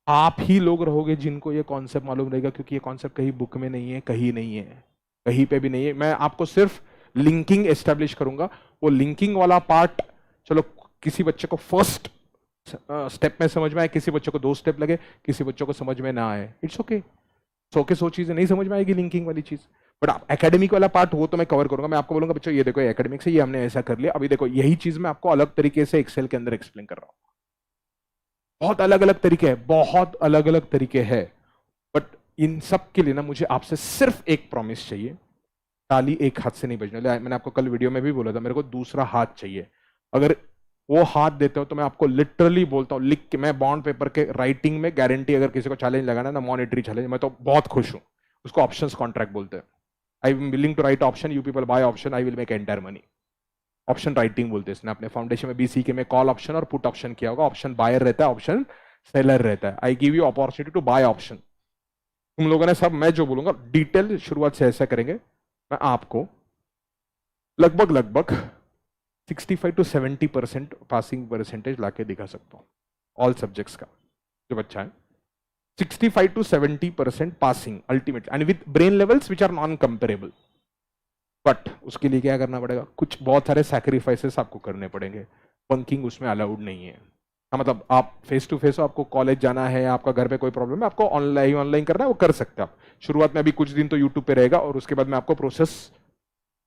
[SPEAKER 1] आप ही लोग रहोगे जिनको ये कॉन्सेप्ट मालूम रहेगा, क्योंकि ये कॉन्सेप्ट कहीं बुक में नहीं है, कहीं नहीं है, कहीं पे भी नहीं है। मैं आपको सिर्फ लिंकिंग एस्टेब्लिश करूंगा। वो लिंकिंग वाला पार्ट, चलो किसी बच्चे को फर्स्ट स्टेप में समझ में आए, किसी बच्चे को 2 स्टेप लगे, किसी बच्चों को समझ में ना आए, इट्स ओके। सो चीजें नहीं समझ में आएगी लिंकिंग वाली चीज, बट आप एकेडमिक वाला पार्ट वो तो मैं कवर करूंगा। मैं आपको बोलूंगा बच्चों ये देखो एकेडमिक से ये हमने ऐसा कर लिया, अभी देखो यही चीज मैं आपको अलग तरीके से एक्सेल के अंदर एक्सप्लेन कर रहा हूं। बहुत अलग अलग तरीके हैं, बहुत अलग अलग तरीके हैं, बट इन सब के लिए ना मुझे आपसे सिर्फ एक प्रॉमिस चाहिए। ताली एक हाथ से नहीं बजने वाली। मैंने आपको कल वीडियो में भी बोला था, मेरे को दूसरा हाथ चाहिए। अगर वो हाथ देते हो तो मैं आपको लिटरली बोलता हूं, लिख के, मैं बॉन्ड पेपर के राइटिंग में गारंटी, अगर किसी को चैलेंज लगाना ना, मॉनेटरी चैलेंज, मैं तो बहुत खुश हूं। उसको ऑप्शंस कॉन्ट्रैक्ट बोलते हैं। I am willing to write option, you people buy option, I will make entire money. Option writing बोलते हैं। इसने अपने फाउंडेशन में बीसीके में कॉल ऑप्शन और पुट ऑप्शन किया होगा। ऑप्शन बायर रहता है, ऑप्शन सेलर रहता है। I give you opportunity to buy option. तुम लोगों ने सब, मैं जो बोलूंगा डिटेल शुरुआत से ऐसा करेंगे, मैं आपको लगभग 65 to 70% पासिंग परसेंटेज लाके दिखा सकता हूँ ऑल सब्जेक्ट्स का। जो बच्चा है 65 to 70% passing ultimate, and with brain levels which are non comparable. But उसके लिए क्या करना पड़ेगा, कुछ बहुत सारे सैक्रिफाइसेस आपको करने पड़ेंगे। बंकिंग उसमें अलाउड नहीं है। मतलब आप फेस टू फेस हो, आपको कॉलेज जाना है, आपका घर पे कोई प्रॉब्लम है, आपको ऑनलाइन करना है, वो कर सकते हैं आप। शुरुआत में अभी कुछ दिन तो यूट्यूब पे रहेगा, और उसके बाद मैं आपको प्रोसेस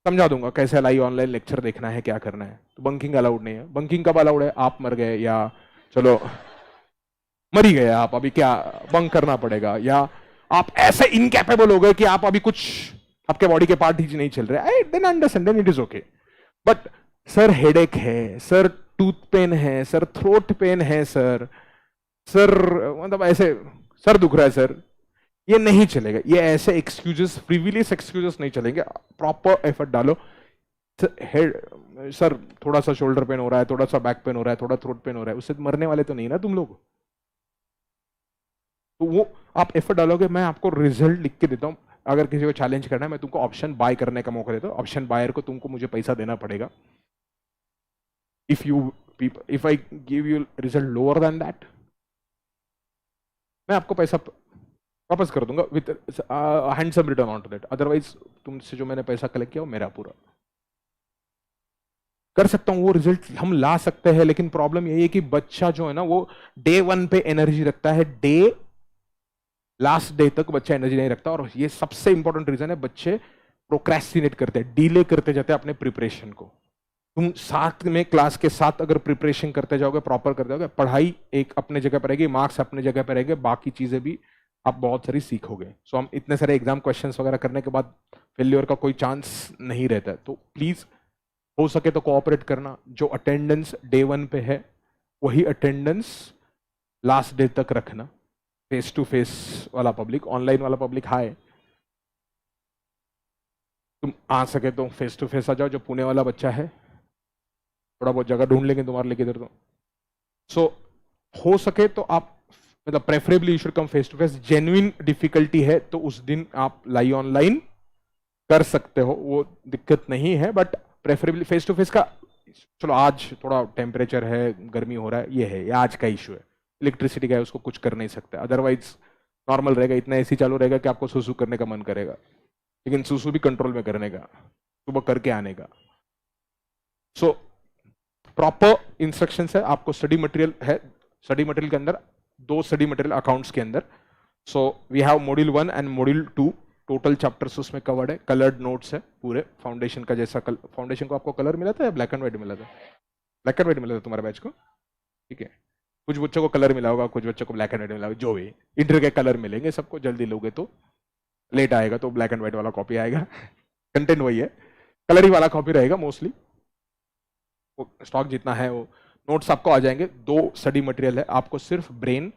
[SPEAKER 1] समझा दूंगा कैसे लाइव ऑनलाइन लेक्चर देखना है, क्या करना है। तो बंकिंग अलाउड नहीं है। बंकिंग कब अलाउड है, आप मर गए, या चलो मर ही गए आप, अभी क्या बंक करना पड़ेगा, या आप ऐसे इनकैपेबल हो गए कि आप अभी कुछ, आपके बॉडी के पार्ट ही नहीं चल रहे, then understand, then it is okay. But sir headache है, सर टूथ पेन है, सर थ्रोट पेन है, सर मतलब ऐसे सर दुख रहा है सर, ये नहीं चलेगा। ये ऐसे एक्सक्यूजेस, फ्रीविलियस एक्सक्यूजेस नहीं चलेंगे। प्रॉपर एफर्ट डालो। हेड सर थोड़ा सा शोल्डर पेन हो रहा है, थोड़ा सा बैक पेन हो रहा है, थोड़ा थ्रोट पेन हो रहा है, उससे मरने वाले तो नहीं ना तुम लोग। तो वो आप एफर्ट डालोगे, मैं आपको रिजल्ट लिख के देता हूं। अगर किसी को चैलेंज करना है, मैं तुमको ऑप्शन बाय करने का मौका देता हूं। ऑप्शन बायर को तुमको मुझे पैसा देना पड़ेगा। If I give you result lower than that, मैं आपको पैसा वापस कर दूंगा with handsome return on to that. Otherwise तुमसे जो मैंने पैसा कलेक्ट किया वो मेरा पूरा कर सकता हूं। वो रिजल्ट हम ला सकते हैं, लेकिन प्रॉब्लम यही है कि बच्चा जो है ना, वो डे 1 पे एनर्जी रखता है, लास्ट डे तक बच्चा एनर्जी नहीं रखता। और ये सबसे इंपॉर्टेंट रीजन है, बच्चे प्रोक्रेस्टिनेट करते हैं, डिले करते जाते हैं अपने प्रिपरेशन को। तुम साथ में क्लास के साथ अगर प्रिपरेशन करते जाओगे, प्रॉपर करते जाओगे, पढ़ाई एक अपने जगह पर रहेगी, मार्क्स अपने जगह पर रहेंगे, बाकी चीजें भी आप बहुत सारी सीखोगे। सो हम इतने सारे एग्जाम क्वेश्चंस वगैरह करने के बाद फेल्योर का कोई चांस नहीं रहता है। तो प्लीज हो सके तो कोऑपरेट करना। जो अटेंडेंस डे 1 पे है वही अटेंडेंस लास्ट डे तक रखना। फेस टू फेस वाला पब्लिक, ऑनलाइन वाला पब्लिक हाय, तुम आ सके तो फेस टू फेस आ जाओ। जो पुणे वाला बच्चा है, थोड़ा बहुत जगह ढूंढ लेंगे तुम्हारे लिए किधर तो। सो हो सके तो आप, मतलब preferably you should come face to face. Genuine difficulty है तो उस दिन आप लाइव ऑनलाइन कर सकते हो, वो दिक्कत नहीं है, but preferably face to face का चलो आज थोड़ा टेम्परेचर है, गर्मी हो रहा है, ये आज का इशू है, इलेक्ट्रिसिटी का है, उसको कुछ कर नहीं सकते, अदरवाइज नॉर्मल रहेगा, इतना एसी चालू रहेगा कि आपको सुसु करने का मन करेगा, लेकिन सुसु भी कंट्रोल में करने का, सुबह करके आने का। सो प्रॉपर इंस्ट्रक्शंस है, आपको स्टडी मटेरियल है, स्टडी मटेरियल के अंदर 2 स्टडी मटेरियल अकाउंट्स के अंदर। So we have module 1 and module 2, total chapters उसमें कवर्ड है, कलर्ड नोट्स है पूरे फाउंडेशन का, जैसा फाउंडेशन को आपको कलर मिला था या ब्लैक एंड व्हाइट मिला था? ब्लैक एंड व्हाइट मिला था तुम्हारे बैच को, ठीक है। कुछ बच्चों को कलर मिला होगा, कुछ बच्चों को ब्लैक एंड व्हाइट मिला होगा, जो भी इंटर के कलर मिलेंगे सबको, जल्दी लोगे तो, लेट आएगा तो ब्लैक एंड व्हाइट वाला कॉपी आएगा। कंटेंट वही है, कलर ही वाला कॉपी रहेगा मोस्टली, वो स्टॉक जितना है वो नोट्स आपको आ जाएंगे। 2 स्टडी मटेरियल है, आपको सिर्फ ब्रेन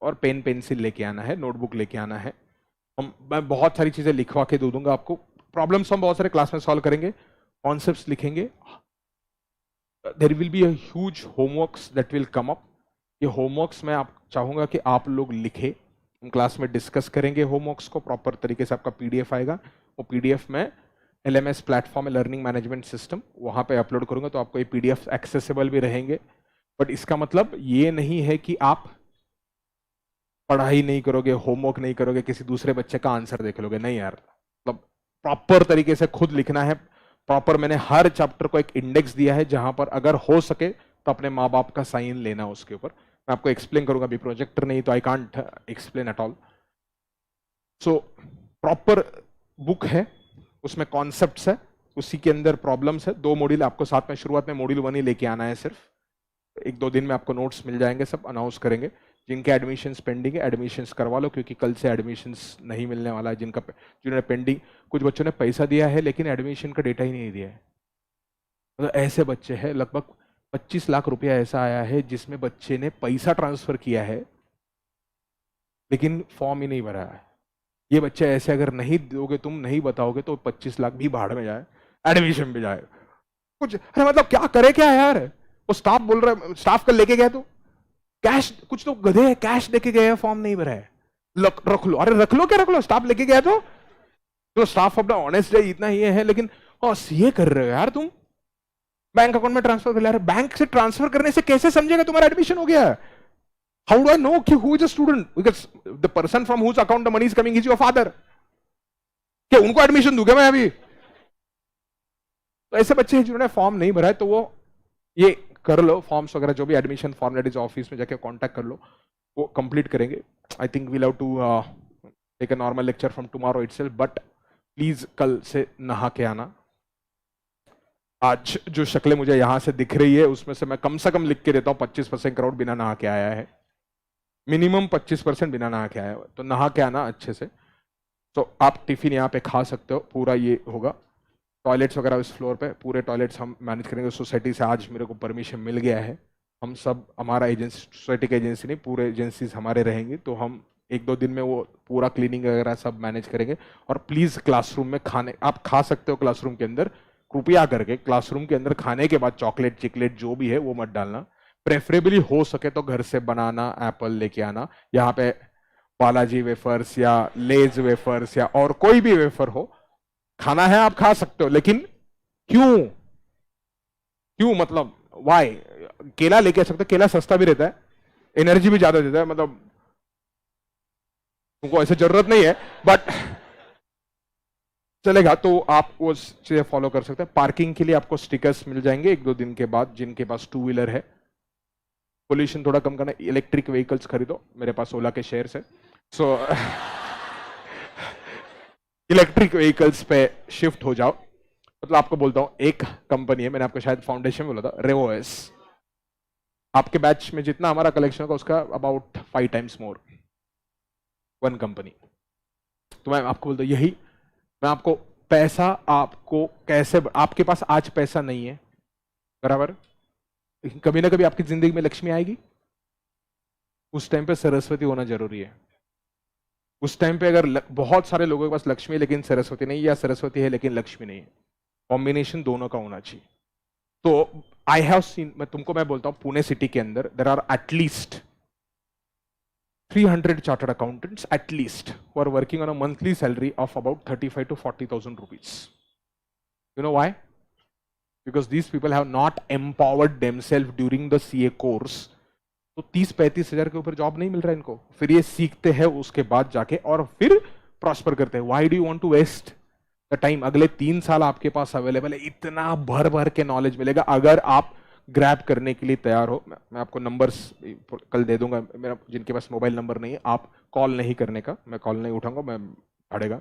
[SPEAKER 1] और पेन पेंसिल लेके आना है, नोटबुक लेके आना है। मैं बहुत सारी चीजें लिखवा के दे दूंगा आपको, प्रॉब्लम्स हम बहुत सारे क्लास में सॉल्व करेंगे, कॉन्सेप्ट्स लिखेंगे, there will be a huge homeworks that will come up. ये होमवर्क्स मैं आप चाहूंगा कि आप लोग लिखे, हम क्लास में डिस्कस करेंगे होमवर्क्स को, प्रॉपर तरीके से आपका पीडीएफ आएगा, वो पीडीएफ में LMS प्लेटफॉर्म है, लर्निंग मैनेजमेंट सिस्टम, वहां पे अपलोड करूंगा, तो आपको ये पीडीएफ एक्सेसिबल भी रहेंगे। बट इसका मतलब ये नहीं है कि आप पढ़ाई नहीं करोगे, होमवर्क नहीं करोगे, किसी दूसरे बच्चे का आंसर देख लोगे, नहीं यार, मतलब प्रॉपर तरीके से खुद लिखना है। प्रॉपर मैंने हर चैप्टर को एक इंडेक्स दिया है, जहां पर अगर हो सके तो अपने माँ बाप का साइन लेना उसके ऊपर, मैं आपको एक्सप्लेन करूंगा, अभी प्रोजेक्टर नहीं तो I can't explain at all. So proper book है, उसमें कॉन्सेप्ट्स है, उसी के अंदर प्रॉब्लम्स है, 2 मॉड्यूल आपको साथ में, शुरुआत में मॉड्यूल 1 ही लेके आना है सिर्फ, 1-2 दिन में आपको नोट्स मिल जाएंगे, सब अनाउंस करेंगे। जिनके एडमिशन्स पेंडिंग है, एडमिशन्स करवा लो, क्योंकि कल से एडमिशन्स नहीं मिलने वाला है, जिन्होंने पेंडिंग, कुछ बच्चों ने पैसा दिया है लेकिन एडमिशन का डेटा ही नहीं दिया है, मतलब ऐसे बच्चे हैं, लगभग 25 लाख रुपया ऐसा आया है जिसमें बच्चे ने पैसा ट्रांसफर किया है लेकिन फॉर्म ही नहीं भरा है। ये बच्चे ऐसे अगर नहीं दोगे, तुम नहीं बताओगे, तो 25 लाख भी भाड़ में जाए, एडमिशन भी जाए, कुछ, अरे मतलब क्या करे क्या यार। वो स्टाफ बोल रहा है, स्टाफ कल लेके गया तो कैश, कुछ तो गधे है, कैश लेके गए, फॉर्म नहीं भरा है, रख लो, अरे रख लो, क्या रख लो, स्टाफ लेके गया तो स्टाफ अपना ऑनेस्ट है, इतना ये है, लेकिन ये कर रहे हो यार तुम, बैंक अकाउंट में ट्रांसफर कर ले, बैंक से ट्रांसफर करने से कैसे समझेगा तुम्हारा एडमिशन हो गया? How do I know who is a student? Because the person from whose account the money is coming is your father. क्या उनको एडमिशन दूंगा मैं अभी? तो ऐसे बच्चे हैं जिन्होंने फॉर्म नहीं भरा है, तो वो ये कर लो, फॉर्म्स वगैरह जो भी एडमिशन फॉर्मेलिटीज ऑफिस में जाके कांटेक्ट कर लो, वो कंप्लीट करेंगे। I think we'll have to take a normal lecture from tomorrow itself, but please कल से नहा के आना। आज जो शक्लें मुझे यहां से दिख रही है उसमें से मैं कम से कम लिख के देता हूँ 25% क्राउड बिना नहा के आया है, मिनिमम 25% बिना नहा के आया, तो नहा के आना अच्छे से। तो आप टिफिन यहाँ पे खा सकते हो, पूरा ये होगा, टॉयलेट्स वगैरह इस फ्लोर पे, पूरे टॉयलेट्स हम मैनेज करेंगे, सोसाइटी से आज मेरे को परमिशन मिल गया है, हम सब, हमारा एजेंसी, सोसाइटी की एजेंसी नहीं, पूरे एजेंसीज हमारे रहेंगी, तो हम 1-2 दिन में वो पूरा क्लीनिंग वगैरह सब मैनेज करेंगे। और प्लीज क्लासरूम में खाने आप खा सकते हो, क्लासरूम के अंदर कृपया करके क्लासरूम के अंदर खाने के बाद चॉकलेट चिकलेट जो भी है वो मत डालना, प्रेफरेबली हो सके तो घर से बनाना, एप्पल लेके आना, यहाँ पे बालाजी वेफर्स या लेज वेफर्स या और कोई भी वेफर हो, खाना है आप खा सकते हो, लेकिन क्यों मतलब वाई, केला लेके आ सकते हो, केला सस्ता भी रहता है, एनर्जी भी ज्यादा देता है, मतलब तुमको ऐसे जरूरत नहीं है बट चलेगा, तो आप वो चीजें फॉलो कर सकते हैं। पार्किंग के लिए आपको स्टिकर्स मिल जाएंगे 1-2 दिन के बाद, जिनके पास 2 व्हीलर है। पोल्यूशन थोड़ा कम करना, इलेक्ट्रिक व्हीकल्स खरीदो, मेरे पास ओला के शेयर्स है, सो इलेक्ट्रिक व्हीकल्स पे शिफ्ट हो जाओ। मतलब आपको बोलता हूं, एक कंपनी है, मैंने आपको शायद फाउंडेशन में बोला था, रेवोएस, आपके बैच में जितना हमारा कलेक्शन होगा उसका अबाउट 5 टाइम्स मोर, 1 कंपनी। तो मैं आपको बोलता हूं यही, मैं आपको पैसा, आपको कैसे, आपके पास आज पैसा नहीं है बराबर, लेकिन कभी ना कभी आपकी जिंदगी में लक्ष्मी आएगी, उस टाइम पे सरस्वती होना जरूरी है। उस टाइम पे अगर बहुत सारे लोगों के पास लक्ष्मी है लेकिन सरस्वती नहीं, या सरस्वती है लेकिन लक्ष्मी नहीं है, कॉम्बिनेशन दोनों का होना चाहिए। तो आई हैव सीन, मैं बोलता हूं पुणे सिटी के अंदर there are at least 300 chartered accountants at least who are working on a monthly salary of about 35,000 to 40,000 rupees. You know why? Because these people have not empowered themselves during the CA course. तो 30-35 हजार के ऊपर job नहीं मिल रहा है इनको, फिर ये सीखते हैं उसके बाद जाके और फिर प्रॉस्पर करते हैं। Why do you want to waste the time? अगले 3 साल आपके पास अवेलेबल है, इतना भर भर के नॉलेज मिलेगा अगर आप ग्रैब करने के लिए तैयार हो। मैं आपको नंबर्स कल दे दूंगा, मेरा जिनके पास मोबाइल नंबर नहीं है, आप कॉल नहीं करने का, मैं कॉल नहीं उठाऊंगा, मैं पढ़ेगा।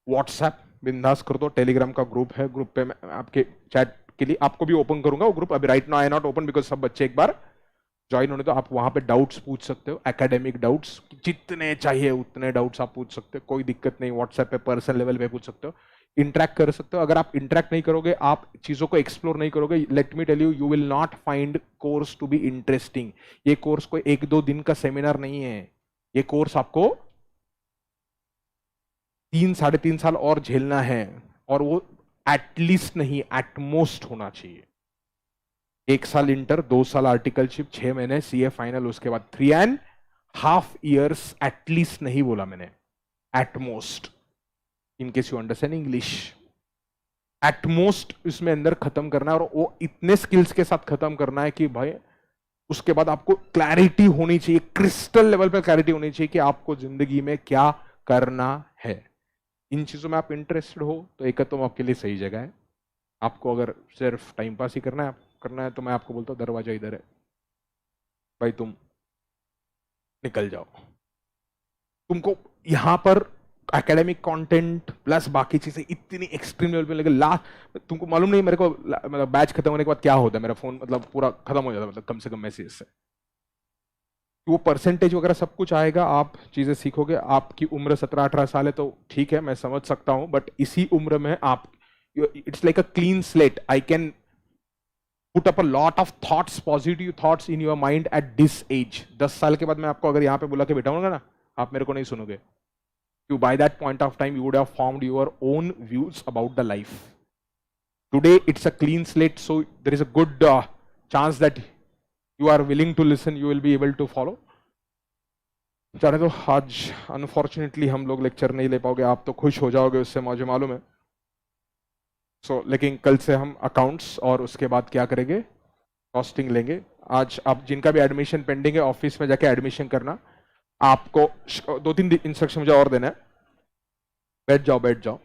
[SPEAKER 1] व्हाट्सएप बिंदास कर दो, टेलीग्राम का ग्रुप है, ग्रुप पे मैं आपके चैट के लिए आपको भी ओपन करूंगा वो ग्रुप। अभी right now I not open because सब बच्चे एक बार ज्वाइन होने, तो आप वहां पे डाउट्स पूछ सकते हो, एकेडमिक डाउट्स जितने चाहिए उतने डाउट्स आप पूछ सकते हो, कोई दिक्कत नहीं। व्हाट्सएप पे पर्सनल लेवल पे पूछ सकते हो, इंटरेक्ट कर सकते हो। अगर आप इंटरेक्ट नहीं करोगे, आप चीजों को एक्सप्लोर नहीं करोगे, let me tell you, you will not find course to be interesting. ये कोर्स कोई 1-2 दिन का सेमिनार नहीं है, ये कोर्स आपको 3-3.5 साल और झेलना है, और वो एटलीस्ट नहीं एटमोस्ट होना चाहिए। 1 साल इंटर, 2 साल आर्टिकलशिप, 6 महीने सीए फाइनल, उसके बाद 3.5 years एटलीस्ट नहीं बोला मैंने, at most, in case you understand English. At most इसमें अंदर खत्म करना है, और वो इतने स्किल्स के साथ खत्म करना है कि भाई उसके बाद आपको क्लैरिटी होनी चाहिए, क्रिस्टल लेवल पे क्लैरिटी होनी चाहिए कि आपको जिंदगी में क्या करना है। इन चीजों में आप इंटरेस्टेड हो तो एक तो आपके लिए सही जगह है। आपको अगर सिर्फ टाइम पास ही करना है तो मैं आपको बोलता हूँ दरवाजा इधर है भाई, तुम निकल जाओ। तुमको यहां पर एकेडमिक कंटेंट प्लस बाकी चीजें इतनी एक्सट्रीम लेवल पे, लेकिन लास्ट तुमको मालूम नहीं मेरे को, मतलब बैच खत्म होने के बाद क्या होता है, मेरा फोन मतलब पूरा खत्म हो जाता है, मतलब कम से कम मैसेज से। वो परसेंटेज वगैरह सब कुछ आएगा, आप चीजें सीखोगे। आपकी उम्र 17-18 साल है तो ठीक है, मैं समझ सकता हूं, बट इसी उम्र में आप, it's like a clean slate. I can put up a lot of thoughts, positive thoughts in your mind at this age. 10 साल के बाद मैं आपको अगर यहाँ पे बुला के बिठाऊंगा ना, आप मेरे को नहीं सुनोगे, क्यों? By that point of time you would have formed your own views about the life. Today it's a clean slate, so there is a good chance that you are willing to listen, you will be able to follow। जाने तो आज unfortunately हम लोग lecture नहीं ले पाओगे, आप तो खुश हो जाओगे उससे, मुझे मालूम है। लेकिन कल से हम अकाउंट्स और उसके बाद क्या करेंगे, कॉस्टिंग लेंगे। आज आप जिनका भी एडमिशन पेंडिंग है, ऑफिस में जाके एडमिशन करना। आपको 2-3 इंस्ट्रक्शन मुझे और देना है। बैठ जाओ।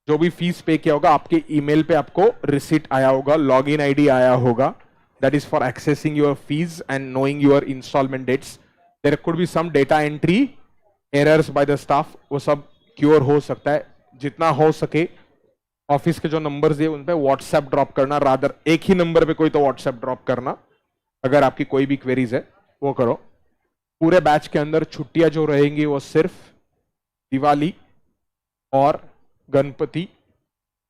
[SPEAKER 1] जो भी फीस पे किया होगा, आपके ईमेल पे आपको रिसीट आया होगा, लॉगिन आईडी आया होगा, that is for accessing your fees and knowing your installment dates। there could be some data entry errors by the staff, वो सब क्योर हो सकता है। जितना हो सके ऑफिस के जो नंबर्स है उन पे व्हाट्सएप ड्रॉप करना, रादर एक ही नंबर पे कोई तो व्हाट्सएप ड्रॉप करना। अगर आपकी कोई भी क्वेरीज है वो करो। पूरे बैच के अंदर छुट्टियां जो रहेंगी वो सिर्फ दिवाली और गणपति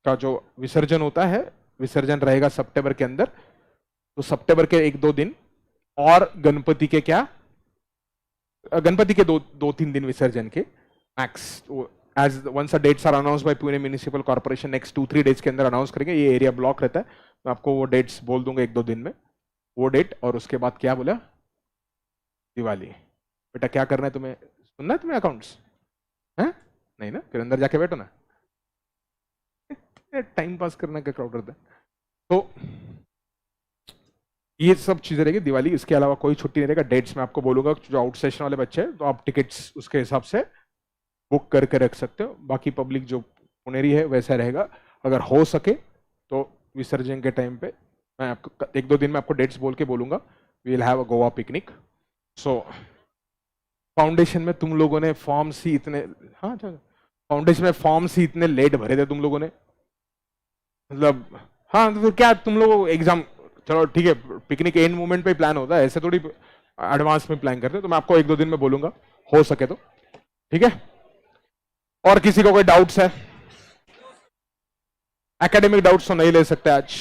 [SPEAKER 1] का जो विसर्जन होता है, विसर्जन रहेगा सितंबर के अंदर, तो सितंबर के 1-2 दिन, और गणपति के क्या, गणपति के 2-3 दिन विसर्जन के max. As once the dates are announce by Pune municipal corporation, next 2-3 days के अंदर अनाउंस करेंगे। ये एरिया ब्लॉक रहता है, मैं आपको वो डेट्स बोल दूंगा 1-2 दिन में, वो डेट। और उसके बाद क्या बोला, दिवाली। बेटा क्या करना है तुम्हें, सुनना है तुम्हें अकाउंट्स है? नहीं ना, फिर अंदर जाके बैठो ना, टाइम पास करने का क्राउड रहता है। तो ये सब चीजें रहेगी दिवाली, इसके अलावा कोई छुट्टी नहीं रहेगा। डेट्स में आपको बोलूंगा, जो आउट सेशन वाले बच्चे हैं तो आप टिकट्स उसके हिसाब से बुक करके रख सकते हो। बाकी पब्लिक जो पुनेरी है वैसा रहेगा। अगर हो सके तो विसर्जन के टाइम पे मैं आपको 1-2 दिन में आपको डेट्स बोल के बोलूंगा, we will have a Goa picnic. So foundation में तुम लोगों ने फॉर्म्स ही इतने, हाँ फाउंडेशन में फॉर्म्स ही इतने लेट भरे थे तुम लोगों ने, मतलब हाँ, तो फिर क्या तुम लोग एग्जाम, चलो ठीक है, पिकनिक एंड मोमेंट पे प्लान होता है, ऐसे थोड़ी एडवांस में प्लान करते हैं। तो मैं आपको 1-2 दिन में बोलूंगा, हो सके तो, ठीक है। और किसी को कोई डाउट्स है? एकेडमिक डाउट्स तो नहीं ले सकते आज।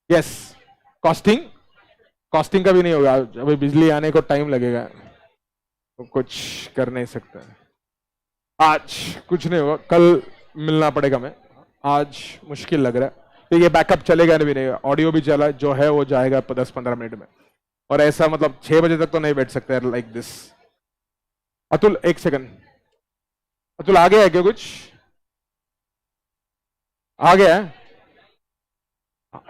[SPEAKER 1] यस, कॉस्टिंग का भी नहीं होगा, अभी बिजली आने को टाइम लगेगा, तो कुछ कर नहीं सकते आज, कुछ नहीं होगा, कल मिलना पड़ेगा। मैं आज मुश्किल लग रहा है, तो ये बैकअप चलेगा भी नहीं, ऑडियो भी चला जो है वो जाएगा 10-15 मिनट में, और ऐसा मतलब 6 बजे तक तो नहीं बैठ सकते like this. Atul 1 second, Atul आ गया है क्या, कुछ आ गया है?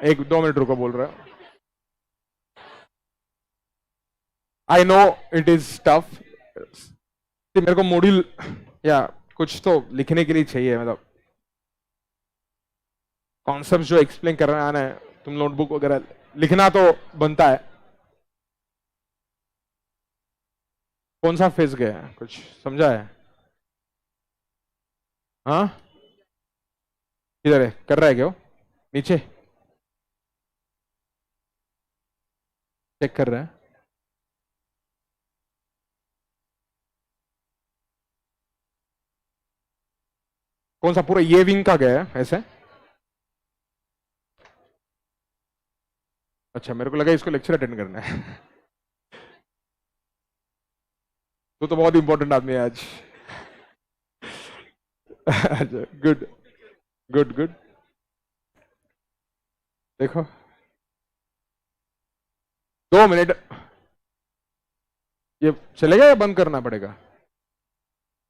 [SPEAKER 1] एक 2 मिनट रुको बोल रहा हूँ। I know it is tough. मेरे को मॉड्यूल या कुछ तो लिखने के लिए चाहिए, मतलब कॉन्सेप्ट जो एक्सप्लेन कर रहे हैं आना है, तुम नोटबुक वगैरह लिखना तो बनता है। कौन सा फेज गया है, कुछ समझा है? हाँ, किधर है, कर रहा है क्या वो? नीचे चेक कर रहा है। कौन सा पूरा ये विंग का गया है ऐसे? अच्छा, मेरे को लगा इसको लेक्चर अटेंड करना है। तो बहुत इंपॉर्टेंट आदमी है आज। अच्छा, गुड गुड गुड। देखो 2 मिनट, ये चलेगा या बंद करना पड़ेगा?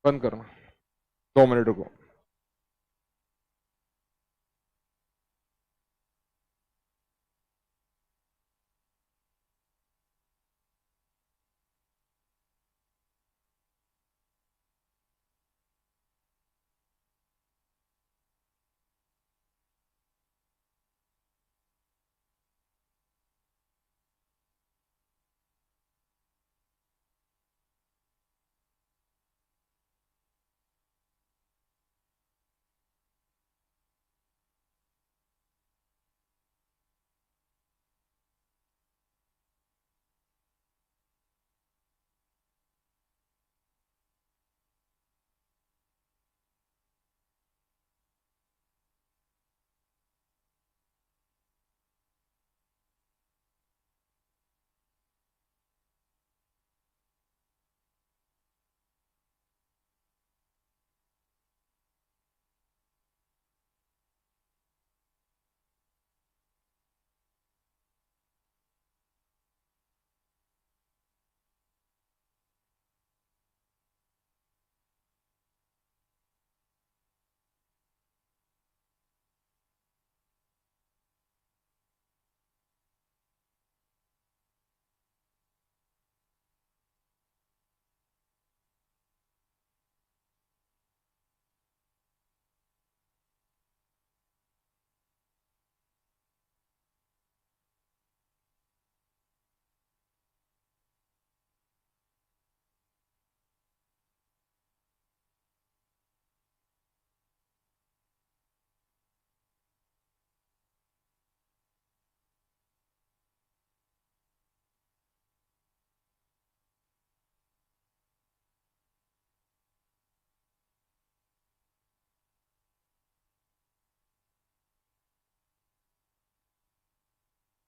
[SPEAKER 1] बंद करना। 2 मिनट रुको।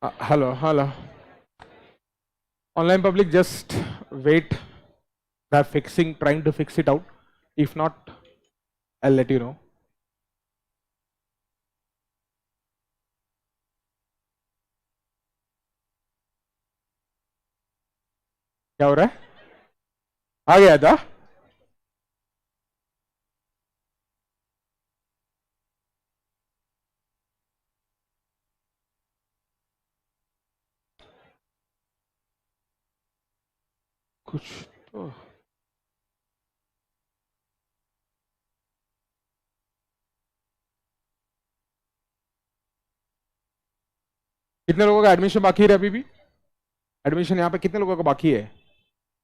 [SPEAKER 1] Hello hello. Online public, just wait, they're fixing, trying to fix it out. If not, I'll let you know. क्या हो रहा है? आ गया था? कुछ तो कितने लोगों का एडमिशन बाकी है अभी भी? एडमिशन यहाँ पे कितने लोगों का बाकी है?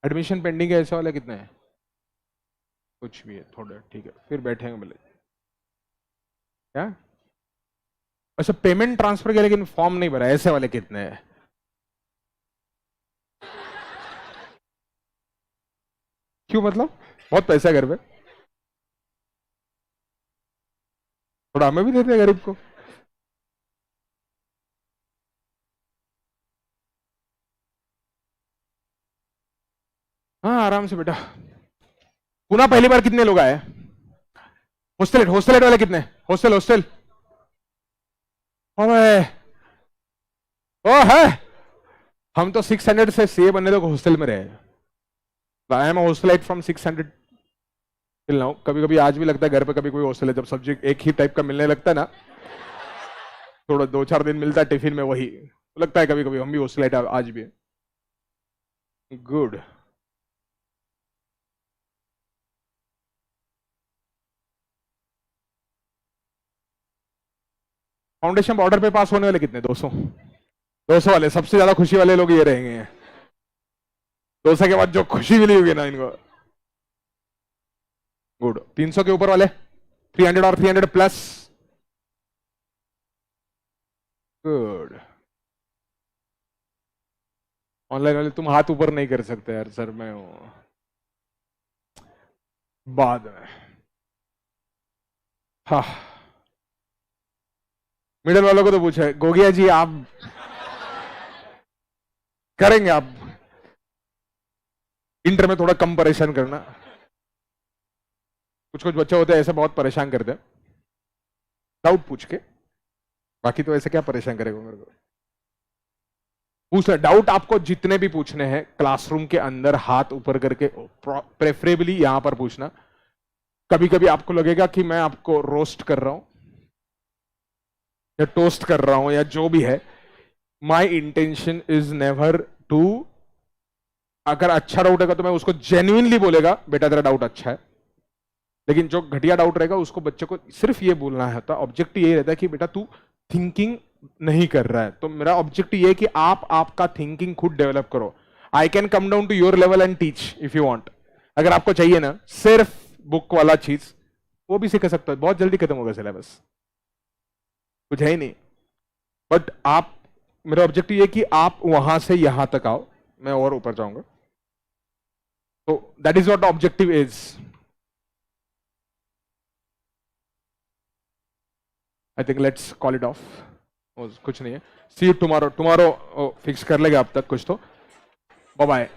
[SPEAKER 1] एडमिशन पेंडिंग है ऐसे वाले कितने हैं? कुछ भी है थोड़े, ठीक है, फिर बैठेंगे बोले क्या? अच्छा, पेमेंट ट्रांसफर किया लेकिन फॉर्म नहीं भरा, ऐसे वाले कितने हैं? क्यों, मतलब बहुत पैसा है घर पे, थोड़ा हमें भी देते हैं गरीब को। हाँ आराम से बेटा। पुनः पहली बार कितने लोग आए? हॉस्टल हॉस्टल वाले कितने? हॉस्टल हॉस्टल ओए, ओ है। हम तो 600 से सीए बनने तक हॉस्टल में रहे। I am hostelite from 600 till now. कभी कभी आज भी लगता है घर पे कभी कोई हॉस्टल है, जब सब्जेक्ट एक ही टाइप का मिलने लगता है ना, थोड़ा 2-4 दिन मिलता है टिफिन में, वही लगता है कभी कभी हम भी वो स्लाइड आज भी। गुड। फाउंडेशन बॉर्डर पे पास होने वाले कितने? 200। 200 वाले सबसे ज्यादा खुशी वाले लोग ये रहेंगे। 200 के बाद जो खुशी मिली होगी ना इनको। गुड। 300 के ऊपर वाले 300 और 300 प्लस। गुड। ऑनलाइन वाले तुम हाथ ऊपर नहीं कर सकते यार, सर मैं हूं बाद में। हाँ, मिडिल वालों को तो पूछे गोगिया जी आप करेंगे, आप इंटर में थोड़ा कम परेशान करना। कुछ कुछ बच्चे होते हैं ऐसे बहुत परेशान करते हैं डाउट पूछ के, बाकी तो ऐसे क्या परेशान करेगा मेरे को। पूछना डाउट आपको जितने भी पूछने हैं क्लासरूम के अंदर हाथ ऊपर करके, प्रेफरेबली यहां पर पूछना। कभी कभी आपको लगेगा कि मैं आपको रोस्ट कर रहा हूं या टोस्ट कर रहा हूं या जो भी है, my intention is never to. अगर अच्छा डाउट है तो मैं उसको जेन्युइनली बोलेगा बेटा तेरा डाउट अच्छा है, लेकिन जो घटिया डाउट रहेगा उसको बच्चे को सिर्फ ये बोलना है, ऑब्जेक्टिव यही रहता है कि बेटा तू थिंकिंग नहीं कर रहा है। तो मेरा ऑब्जेक्टिव ये है कि आप आपका थिंकिंग खुद डेवलप करो। I can come down to your level and teach if you want. अगर आपको चाहिए ना सिर्फ बुक वाला चीज, वो भी सीख सकते हो, बहुत जल्दी खत्म होगा सिलेबस, कुछ है ही नहीं। बट आप, मेरा ऑब्जेक्टिव ये कि आप वहां से यहां तक आओ, मैं और ऊपर जाऊंगा। तो that is what objective is. I think let's call it off. कुछ नहीं है। See you tomorrow. Tomorrow fix कर लेगा अब तक कुछ तो। Bye bye.